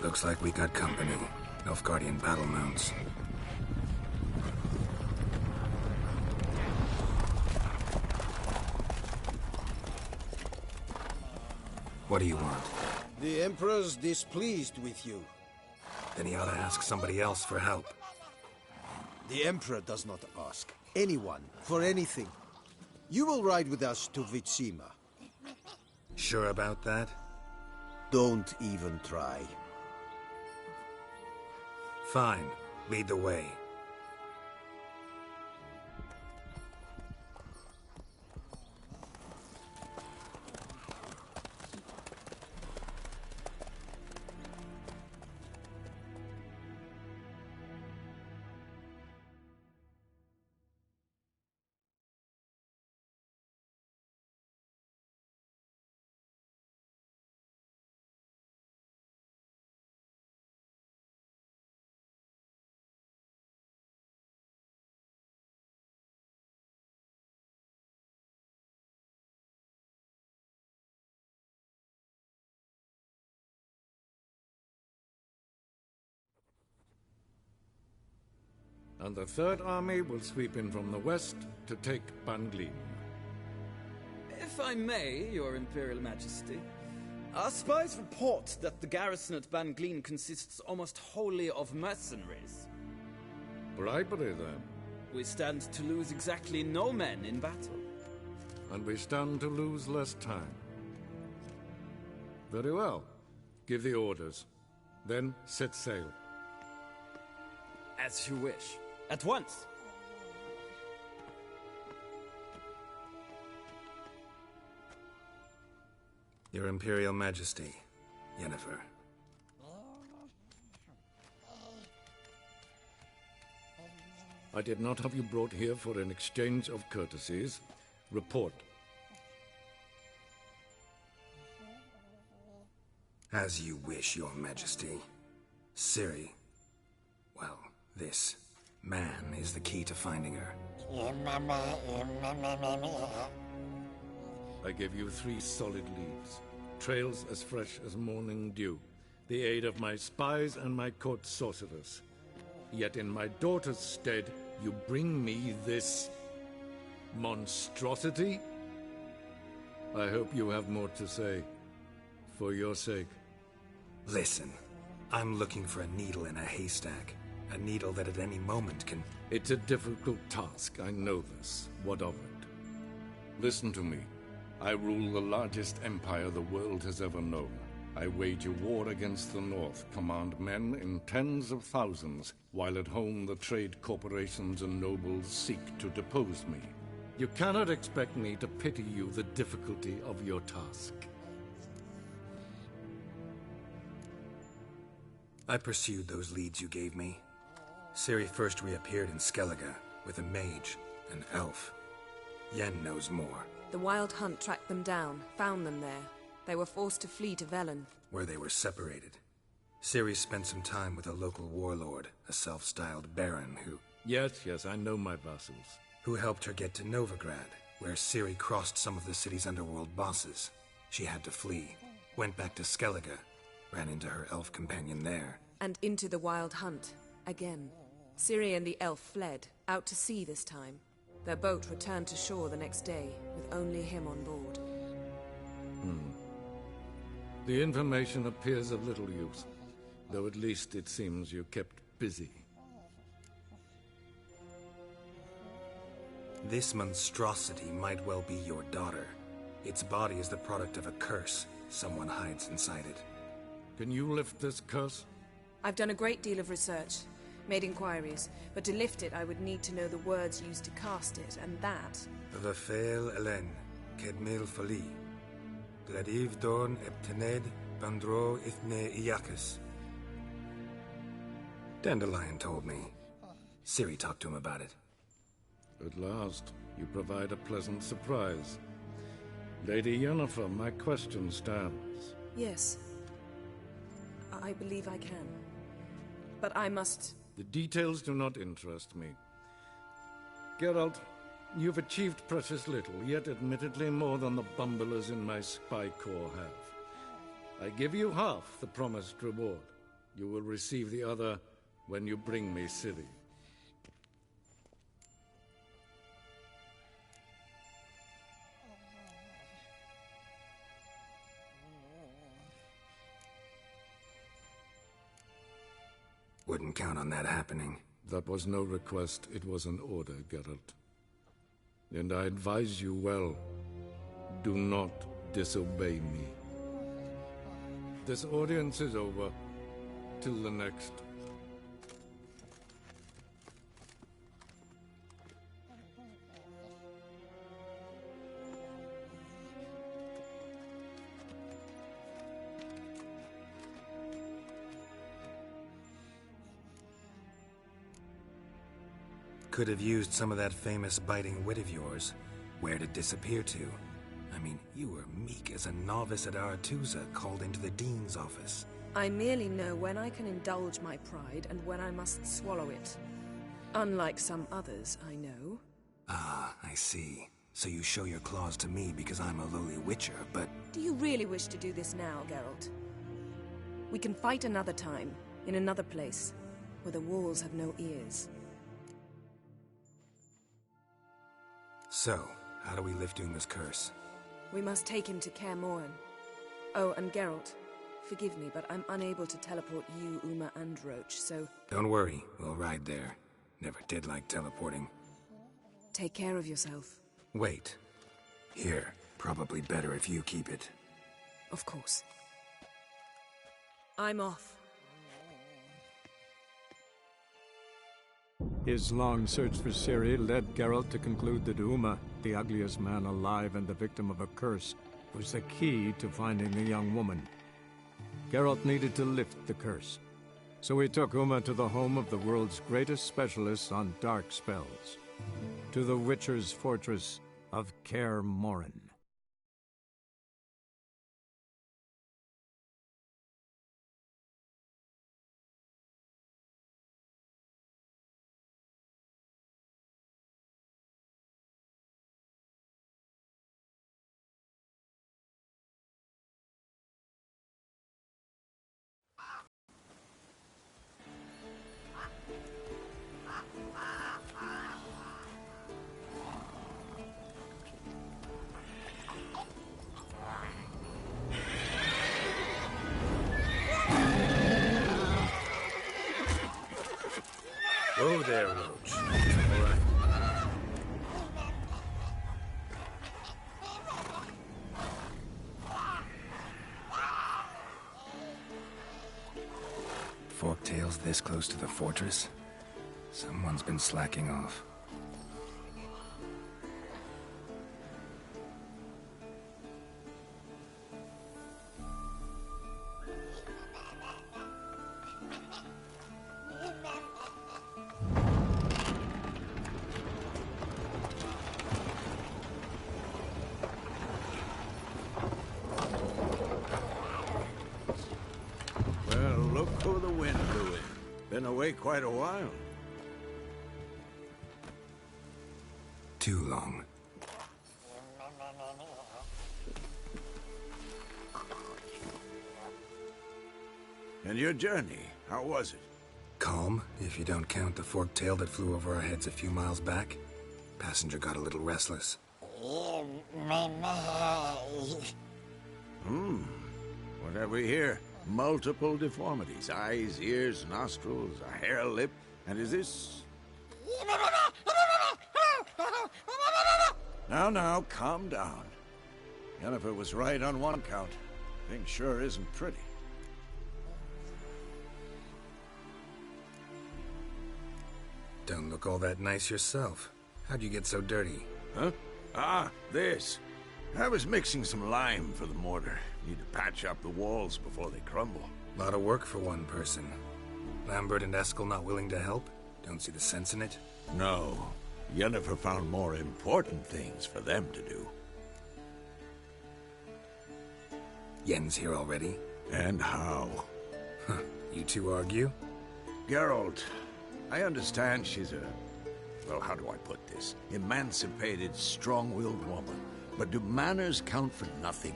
Looks like we got company. Nilfgaardian battle mounts. What do you want? The Emperor's displeased with you. Then he ought to ask somebody else for help. The Emperor does not ask anyone for anything. You will ride with us to Vitsima. Sure about that? Don't even try. Fine. Lead the way. And the Third Army will sweep in from the west to take Banglin. If I may, Your Imperial Majesty, our spies report that the garrison at Banglin consists almost wholly of mercenaries. Bribery, then. We stand to lose exactly no men in battle. And we stand to lose less time. Very well. Give the orders. Then set sail. As you wish. At once. Your Imperial Majesty, Yennefer. I did not have you brought here for an exchange of courtesies. Report. As you wish, Your Majesty. Ciri. Well, this man is the key to finding her. I give you 3 solid leads. Trails as fresh as morning dew. The aid of my spies and my court sorcerers. Yet in my daughter's stead, you bring me this monstrosity? I hope you have more to say. For your sake. Listen, I'm looking for a needle in a haystack. A needle that at any moment can... It's a difficult task, I know this. What of it? Listen to me. I rule the largest empire the world has ever known. I wage a war against the North, command men in tens of thousands, while at home the trade corporations and nobles seek to depose me. You cannot expect me to pity you the difficulty of your task. I pursued those leads you gave me. Ciri first reappeared in Skellige with a mage, an elf. Yen knows more. The Wild Hunt tracked them down, found them there. They were forced to flee to Velen. Where they were separated. Ciri spent some time with a local warlord, a self-styled baron who... Yes, I know my vassals. Who helped her get to Novigrad, where Ciri crossed some of the city's underworld bosses. She had to flee, went back to Skellige, ran into her elf companion there. And into the Wild Hunt, again. Ciri and the elf fled, out to sea this time. Their boat returned to shore the next day, with only him on board. The information appears of little use, though at least it seems you kept busy. This monstrosity might well be your daughter. Its body is the product of a curse. Someone hides inside it. Can you lift this curse? I've done a great deal of research, made inquiries, but to lift it I would need to know the words used to cast it, and that... Vafel Elen, Kedmil Fali. Gladiv Dorn Eptened Bandro Ithne Iacus. Dandelion told me. Ciri talked to him about it. At last, you provide a pleasant surprise. Lady Yennefer, my question stands. Yes. I believe I can. But I must... The details do not interest me. Geralt, you've achieved precious little, yet admittedly more than the bumblers in my spy corps have. I give you half the promised reward. You will receive the other when you bring me Ciri. Wouldn't count on that happening. That was no request, it was an order, Geralt. And I advise you well, do not disobey me. This audience is over. Till the next. Could have used some of that famous biting wit of yours. Where'd it disappear to? I mean, you were meek as a novice at Aretusa called into the Dean's office. I merely know when I can indulge my pride and when I must swallow it. Unlike some others, I know. Ah, I see. So you show your claws to me because I'm a lowly witcher, but... Do you really wish to do this now, Geralt? We can fight another time, in another place, where the walls have no ears. So, how do we lift Uma's curse? We must take him to Kaer Morhen. Oh, and Geralt, forgive me, but I'm unable to teleport you, Uma, and Roach, so... Don't worry, we'll ride there. Never did like teleporting. Take care of yourself. Wait. Here, probably better if you keep it. Of course. I'm off. His long search for Ciri led Geralt to conclude that Uma, the ugliest man alive and the victim of a curse, was the key to finding the young woman. Geralt needed to lift the curse, so he took Uma to the home of the world's greatest specialists on dark spells, to the Witcher's fortress of Kaer Morhen. Whoa there, Roach. All right. Forktails this close to the fortress? Someone's been slacking off. Well, look who the wind blew in. Been away quite a while. Too long. And your journey, how was it? Calm, if you don't count the forktail that flew over our heads a few miles back. Passenger got a little restless. What have we here? Multiple deformities. Eyes, ears, nostrils, a hair lip. And is this... Now, calm down. Yennefer was right on one count. Thing sure isn't pretty. Don't look all that nice yourself. How'd you get so dirty? Huh? Ah, this. I was mixing some lime for the mortar. Need to patch up the walls before they crumble. Lot of work for one person. Lambert and Eskel not willing to help? Don't see the sense in it? No. Yennefer found more important things for them to do. Yen's here already? And how? Huh. You two argue? Geralt, I understand she's a... well, how do I put this? Emancipated, strong-willed woman. But do manners count for nothing?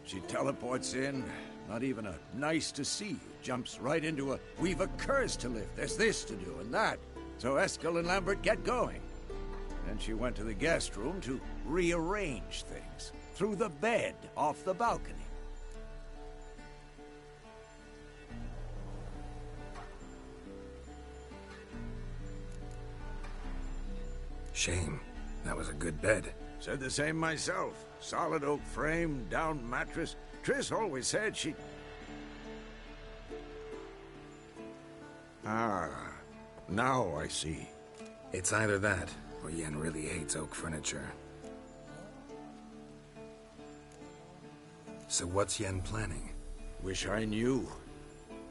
She teleports in, not even a nice to see you. Jumps right into a, we've a curse to lift, there's this to do and that. So Eskel and Lambert get going. Then she went to the guest room to rearrange things. Through the bed, off the balcony. Shame. That was a good bed. Said the same myself. Solid oak frame, down mattress. Triss always said she... Ah, now I see. It's either that, or Yen really hates oak furniture. So what's Yen planning? Wish I knew.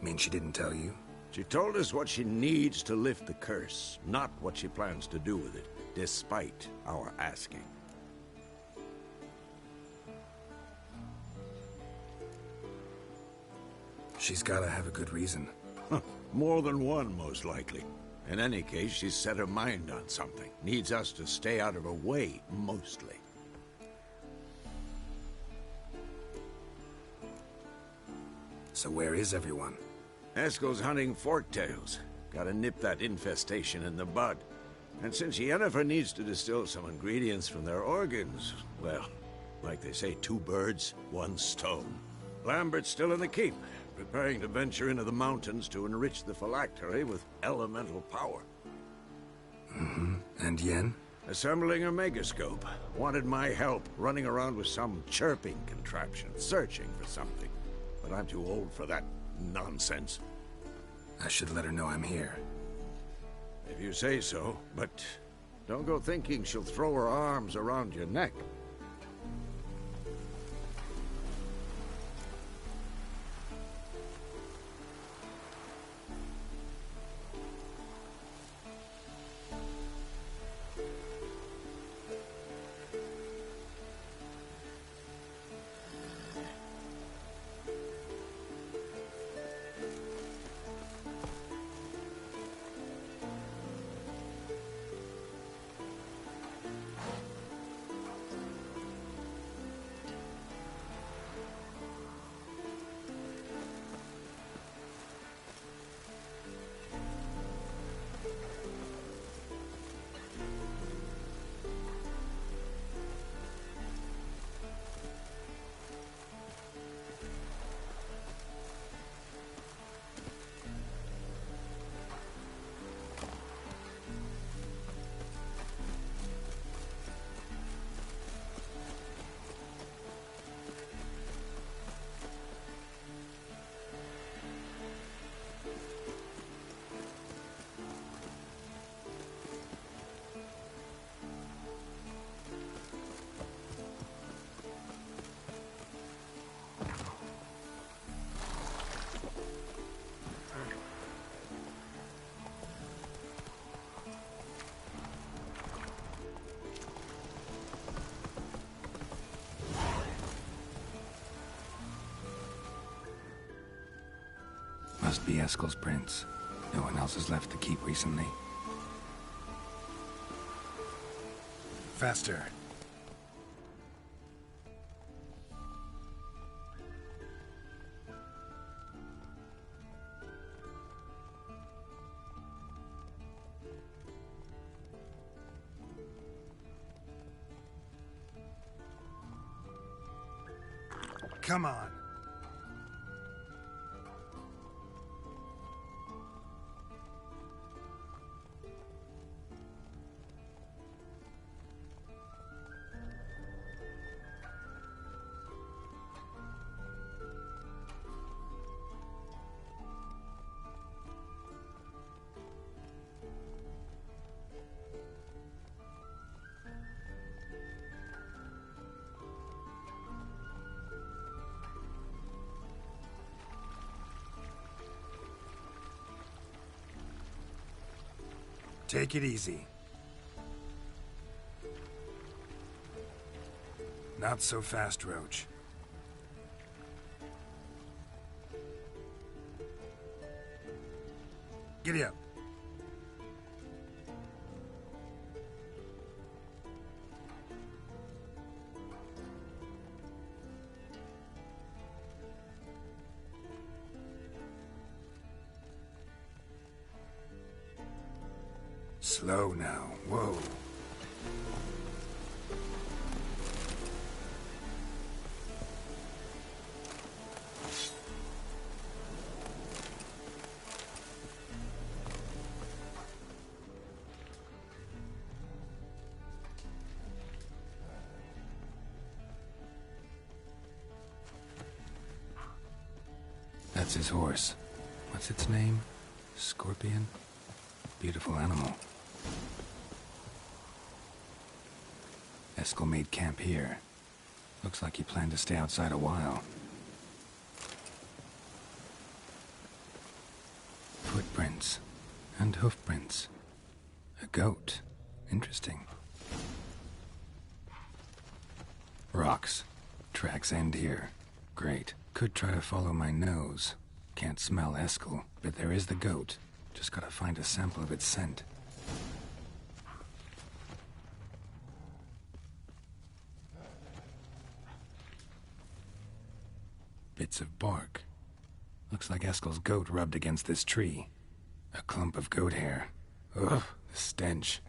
Mean she didn't tell you? She told us what she needs to lift the curse, not what she plans to do with it, despite our asking. She's gotta have a good reason. More than one, most likely. In any case, she's set her mind on something. Needs us to stay out of her way, mostly. So where is everyone? Eskel's hunting forktails. Gotta nip that infestation in the bud. And since Yennefer needs to distill some ingredients from their organs, well, like they say, 2 birds, 1 stone. Lambert's still in the keep, preparing to venture into the mountains to enrich the phylactery with elemental power. Mm-hmm. And Yen? Assembling a megascope. Wanted my help running around with some chirping contraption, searching for something. But I'm too old for that nonsense. I should let her know I'm here. If you say so, but don't go thinking she'll throw her arms around your neck. Must be Eskel's prints. No one else has left the keep recently. Faster. Come on. Take it easy. Not so fast, Roach. Giddy up. Slow now. Whoa. That's his horse. What's its name? Scorpion? Beautiful animal. Eskel made camp here. Looks like he planned to stay outside a while. Footprints. And hoofprints. A goat. Interesting. Rocks. Tracks end here. Great. Could try to follow my nose. Can't smell Eskel, but there is the goat. Just gotta find a sample of its scent. Bits of bark. Looks like Eskel's goat rubbed against this tree. A clump of goat hair. Ugh, the stench.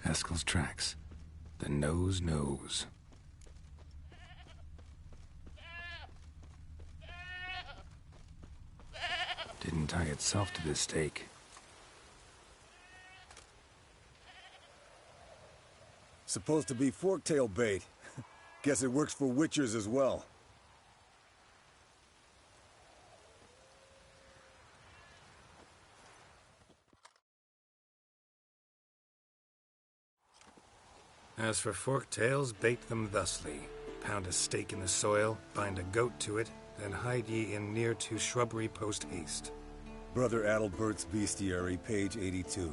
Eskel's tracks. The nose knows. Didn't tie itself to this stake. Supposed to be forktail bait. Guess it works for witchers as well. As for forktails, bait them thusly. Pound a stake in the soil, bind a goat to it, then hide ye in near to shrubbery post haste. Brother Adalbert's Bestiary, page 82.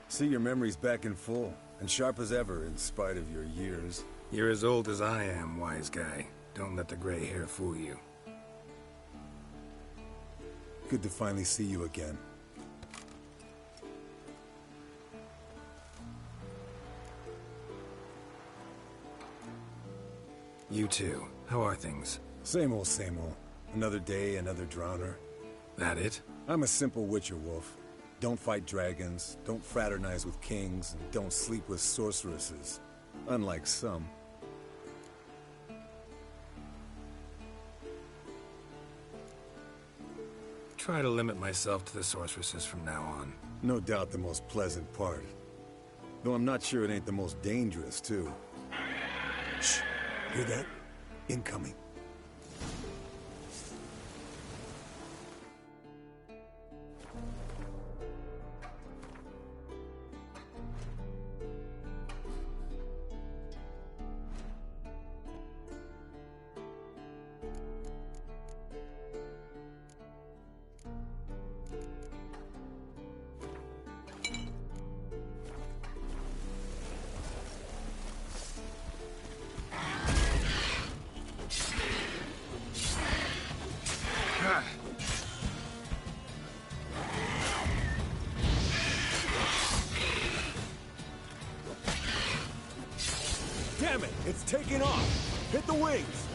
See, your memory's back in full, and sharp as ever in spite of your years. You're as old as I am, wise guy. Don't let the gray hair fool you. Good to finally see you again. You too. How are things? Same old, same old. Another day, another drowner. That it? I'm a simple witcher wolf. Don't fight dragons, don't fraternize with kings, and don't sleep with sorceresses. Unlike some. Try to limit myself to the sorceresses from now on. No doubt the most pleasant part. Though I'm not sure it ain't the most dangerous, too. Shh. Hear that? Incoming. Damn it! It's taking off! Hit the wings!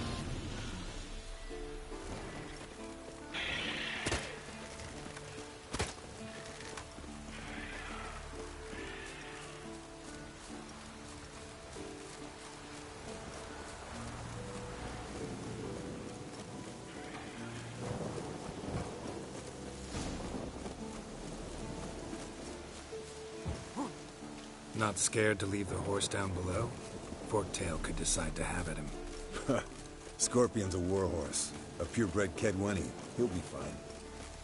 Not scared to leave the horse down below? Forktail could decide to have at him. Scorpion's a warhorse. A purebred Kedwenny. He'll be fine.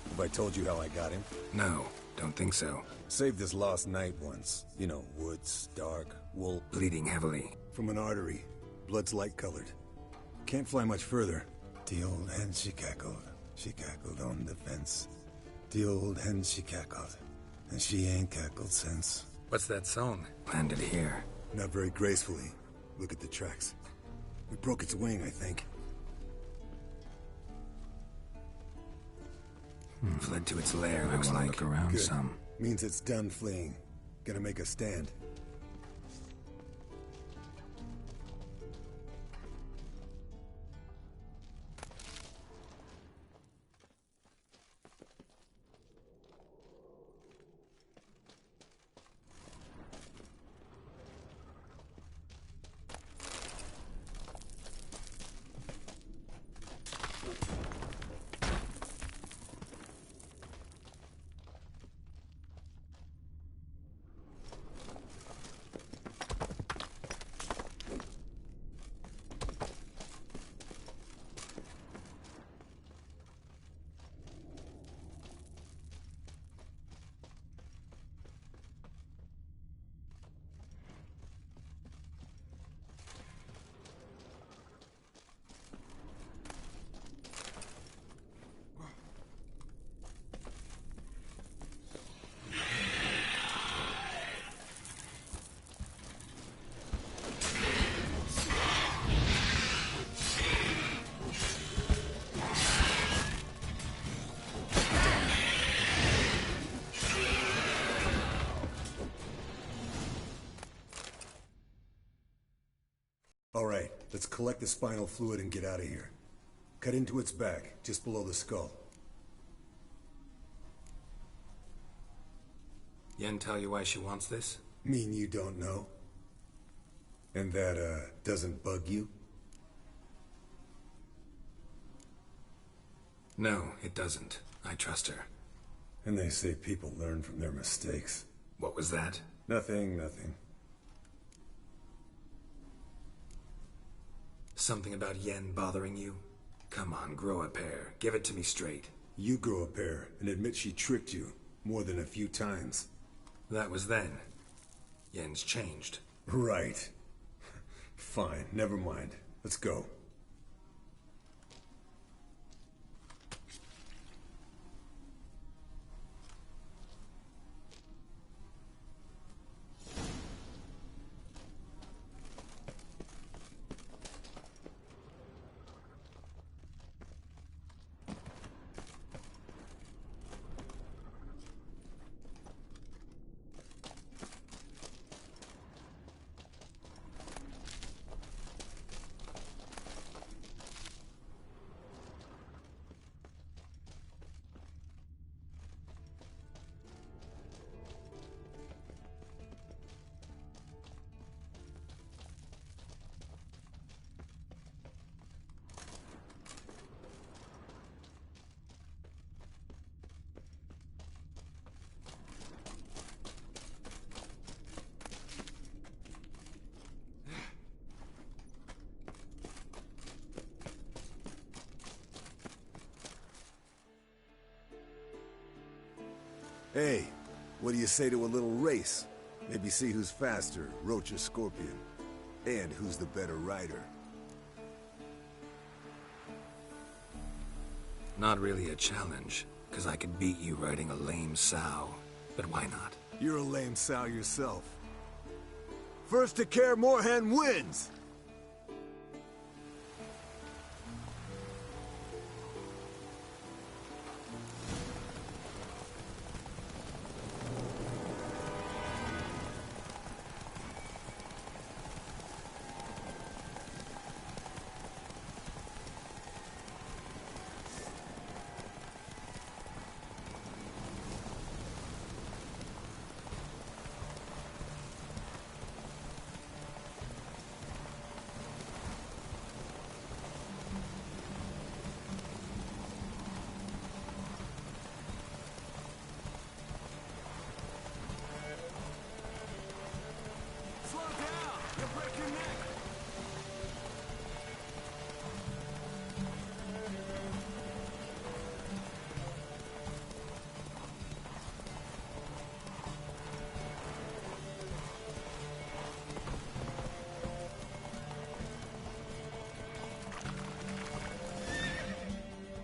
Have I told you how I got him? No, don't think so. Saved his lost knight once. You know, woods, dark, wool. Bleeding heavily. From an artery. Blood's light-colored. Can't fly much further. The old hen she cackled. She cackled on the fence. The old hen she cackled. And she ain't cackled since. What's that song? Landed here. Not very gracefully. Look at the tracks. We broke its wing, I think. Fled to its lair, looks like. Look around Good. some. Means it's done fleeing. Gonna make a stand. Alright, let's collect the spinal fluid and get out of here. Cut into its back, just below the skull. Yen tell you why she wants this? Mean you don't know? And that, doesn't bug you? No, it doesn't. I trust her. And they say people learn from their mistakes. What was that? Nothing, nothing. Something about Yen bothering you? Come on, grow a pair. Give it to me straight. You grow a pair and admit she tricked you more than a few times. That was then. Yen's changed. Right. Fine, never mind. Let's go. Hey, what do you say to a little race? Maybe see who's faster, Roach or Scorpion. And who's the better rider. Not really a challenge, because I could beat you riding a lame sow. But why not? You're a lame sow yourself. First to Kaer Morhen wins!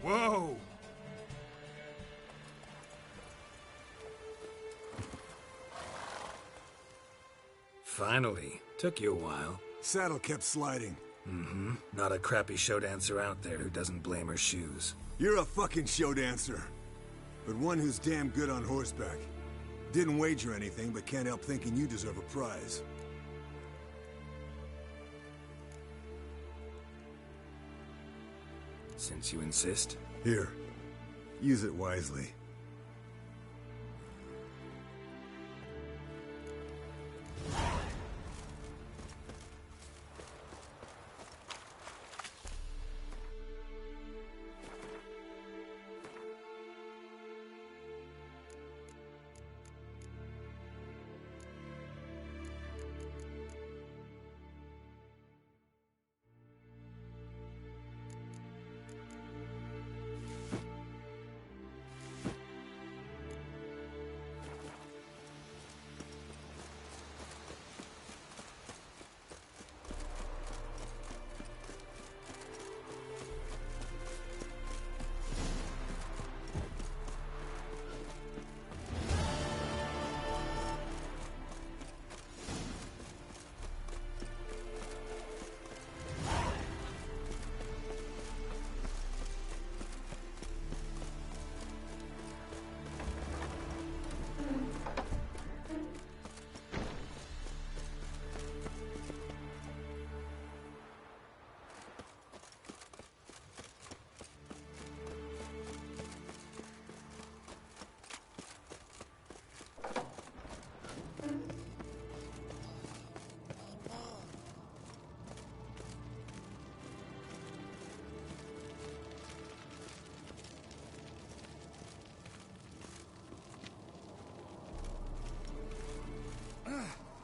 Whoa! Finally. Took you a while. Saddle kept sliding. Mm-hmm. Not a crappy show dancer out there who doesn't blame her shoes. You're a fucking show dancer. But one who's damn good on horseback. Didn't wager anything, but can't help thinking you deserve a prize. Since you insist. Here. Use it wisely.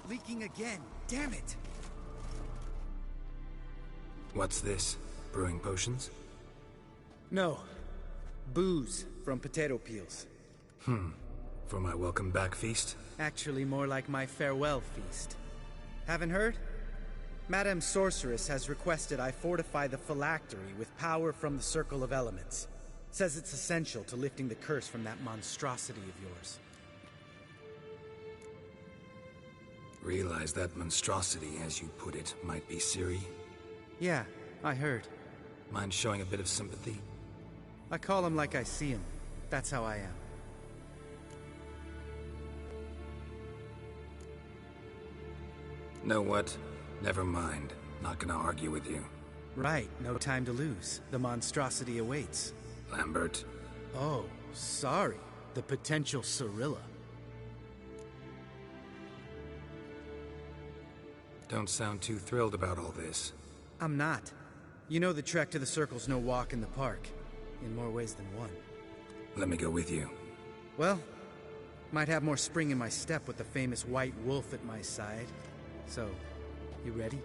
Leaking again. Damn it! What's this? Brewing potions? No. Booze from potato peels. For my welcome back feast? Actually, more like my farewell feast. Haven't heard? Madame Sorceress has requested I fortify the phylactery with power from the Circle of Elements. Says it's essential to lifting the curse from that monstrosity of yours. Realize that monstrosity, as you put it, might be Ciri? Yeah, I heard. Mind showing a bit of sympathy? I call him like I see him. That's how I am. Know what? Never mind. Not gonna argue with you. Right, no time to lose. The monstrosity awaits. Lambert. Oh, sorry. The potential Cirilla. Don't sound too thrilled about all this. I'm not. You know the trek to the Circle's no walk in the park. In more ways than one. Let me go with you. Well, might have more spring in my step with the famous White Wolf at my side. So, you ready?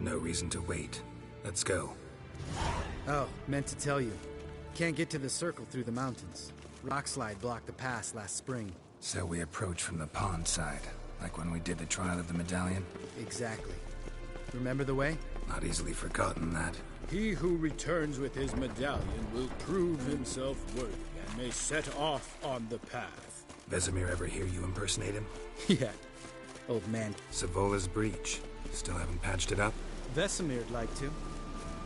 No reason to wait. Let's go. Oh, meant to tell you. Can't get to the Circle through the mountains. Rockslide blocked the pass last spring. So we approach from the pond side, like when we did the trial of the medallion? Exactly. Remember the way? Not easily forgotten, that. He who returns with his medallion will prove himself worthy and may set off on the path. Vesemir ever hear you impersonate him? Yeah. Old man. Savola's breach. Still haven't patched it up? Vesemir'd like to.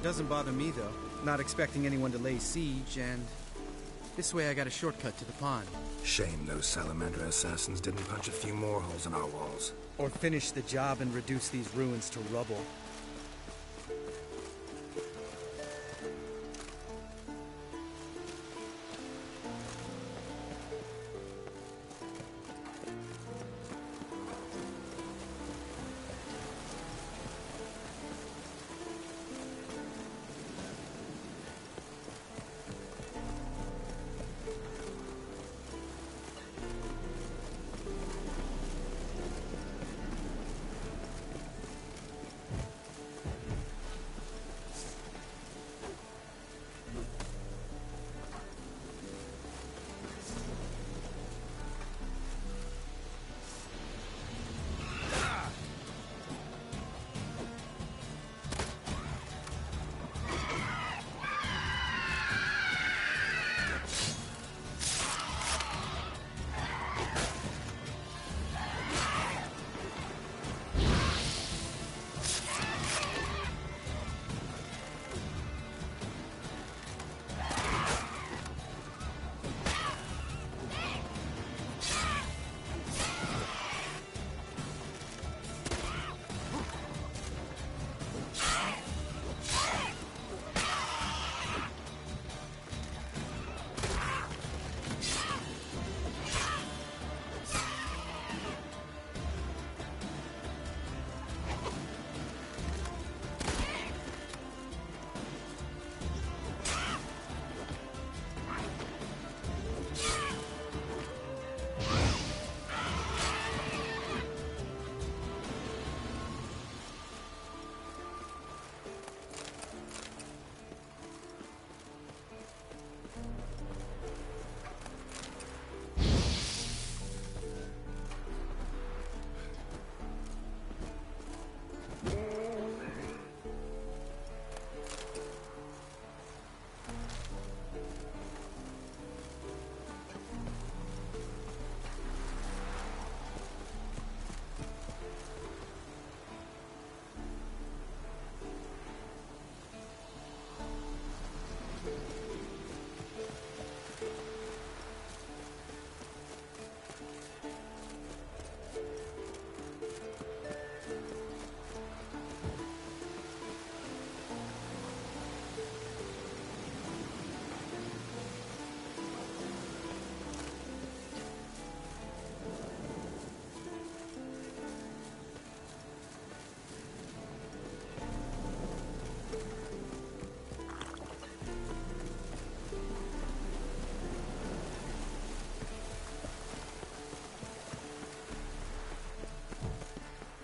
Doesn't bother me, though. Not expecting anyone to lay siege, and... this way I got a shortcut to the pond. Shame those Salamander assassins didn't punch a few more holes in our walls. Or finish the job and reduce these ruins to rubble.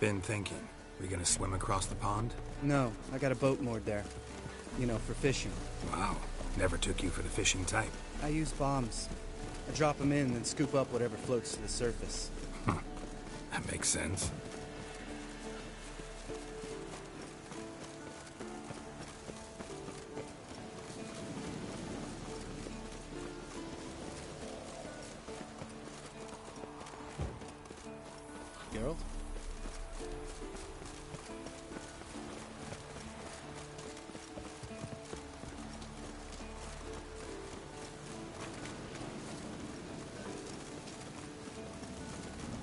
Been thinking. We gonna swim across the pond? No, I got a boat moored there. You know, for fishing. Wow. Never took you for the fishing type. I use bombs. I drop them in, then scoop up whatever floats to the surface. That makes sense. Geralt?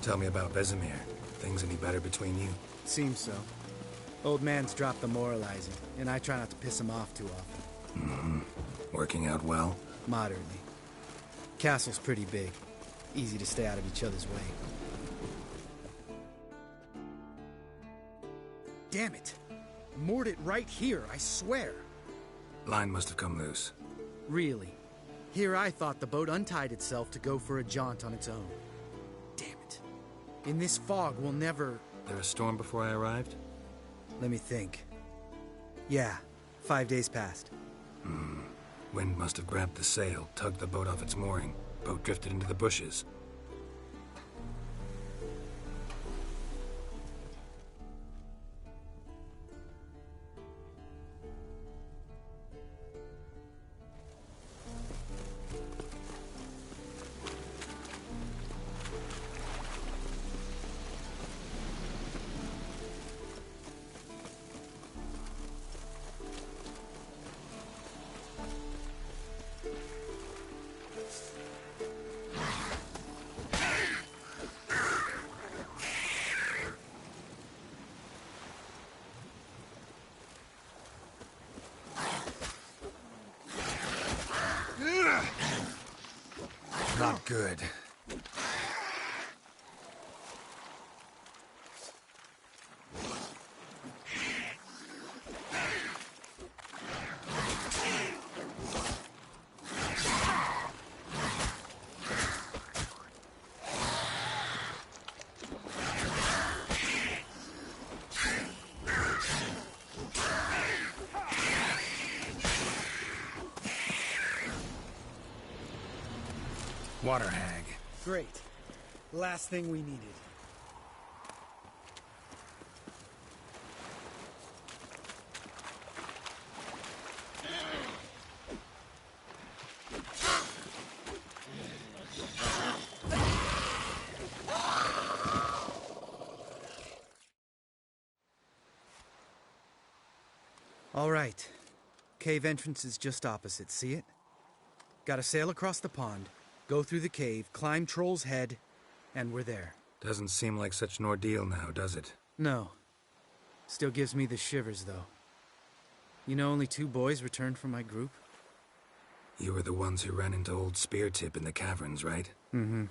Tell me about Vesemir. Things any better between you? Seems so. Old man's dropped the moralizing, and I try not to piss him off too often. Mm-hmm. Working out well? Moderately. Castle's pretty big. Easy to stay out of each other's way. Damn it! Moored it right here, I swear! Line must have come loose. Really? Here I thought the boat untied itself to go for a jaunt on its own. Damn it. In this fog, we'll never... There a storm before I arrived? Let me think. Yeah, 5 days passed. Wind must have grabbed the sail, tugged the boat off its mooring. Boat drifted into the bushes. Not good. Water hag. Great. Last thing we needed. All right. Cave entrance is just opposite, see it? Gotta sail across the pond, go through the cave, climb Troll's Head, and we're there. Doesn't seem like such an ordeal now, does it? No. Still gives me the shivers, though. You know only 2 boys returned from my group? You were the ones who ran into old Speartip in the caverns, right? Mm-hmm.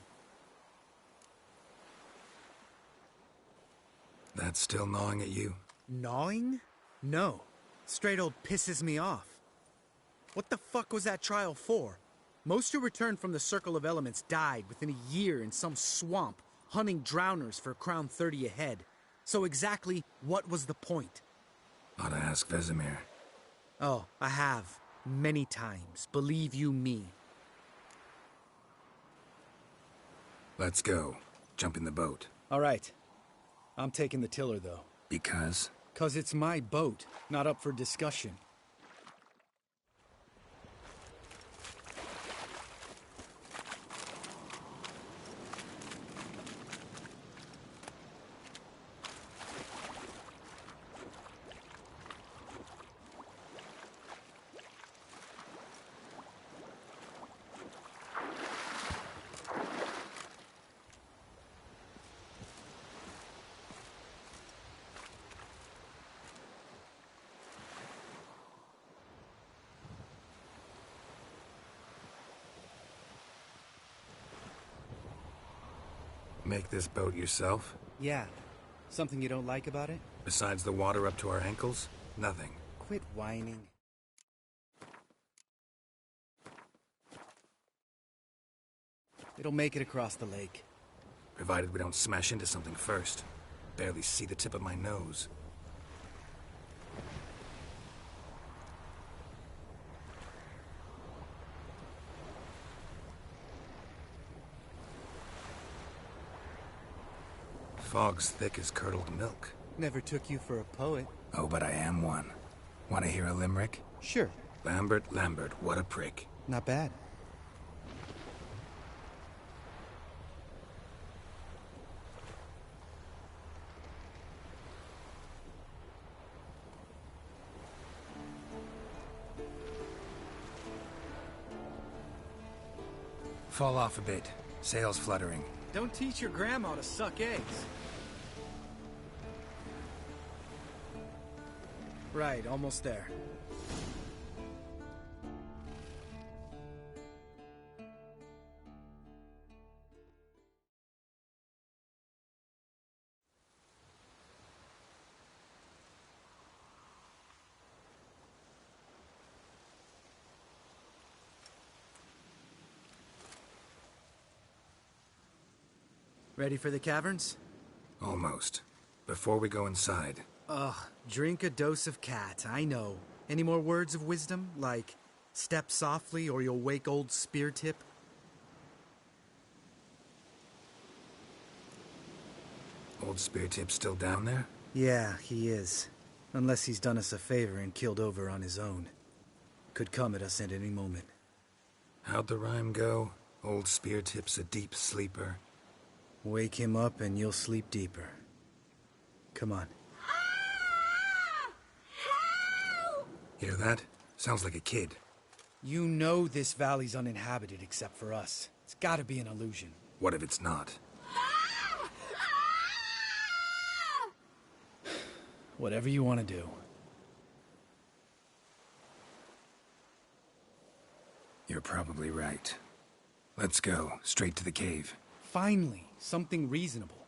That's still gnawing at you? Gnawing? No. Straight old pisses me off. What the fuck was that trial for? Most who returned from the Circle of Elements died within a year in some swamp, hunting drowners for a crown 30 a head. So exactly what was the point? Ought to ask Vesemir. Oh, I have. Many times. Believe you me. Let's go. Jump in the boat. All right. I'm taking the tiller, though. Because? 'Cause it's my boat, not up for discussion. Make this boat yourself? Yeah. Something you don't like about it? Besides the water up to our ankles? Nothing. Quit whining. It'll make it across the lake. Provided we don't smash into something first. Barely see the tip of my nose. Fog's thick as curdled milk. Never took you for a poet. Oh, but I am one. Want to hear a limerick? Sure. Lambert, Lambert, what a prick. Not bad. Fall off a bit. Sails fluttering. Don't teach your grandma to suck eggs. Right, almost there. Ready for the caverns? Almost. Before we go inside. Ugh, drink a dose of cat, I know. Any more words of wisdom? Like, step softly or you'll wake old Spear Tip? Old Spear Tip's still down there? Yeah, he is. Unless he's done us a favor and killed over on his own. Could come at us at any moment. How'd the rhyme go? Old Spear Tip's a deep sleeper. Wake him up and you'll sleep deeper. Come on. Hear that? Sounds like a kid. You know this valley's uninhabited except for us. It's gotta be an illusion. What if it's not? Whatever you want to do. You're probably right. Let's go, straight to the cave. Finally, something reasonable.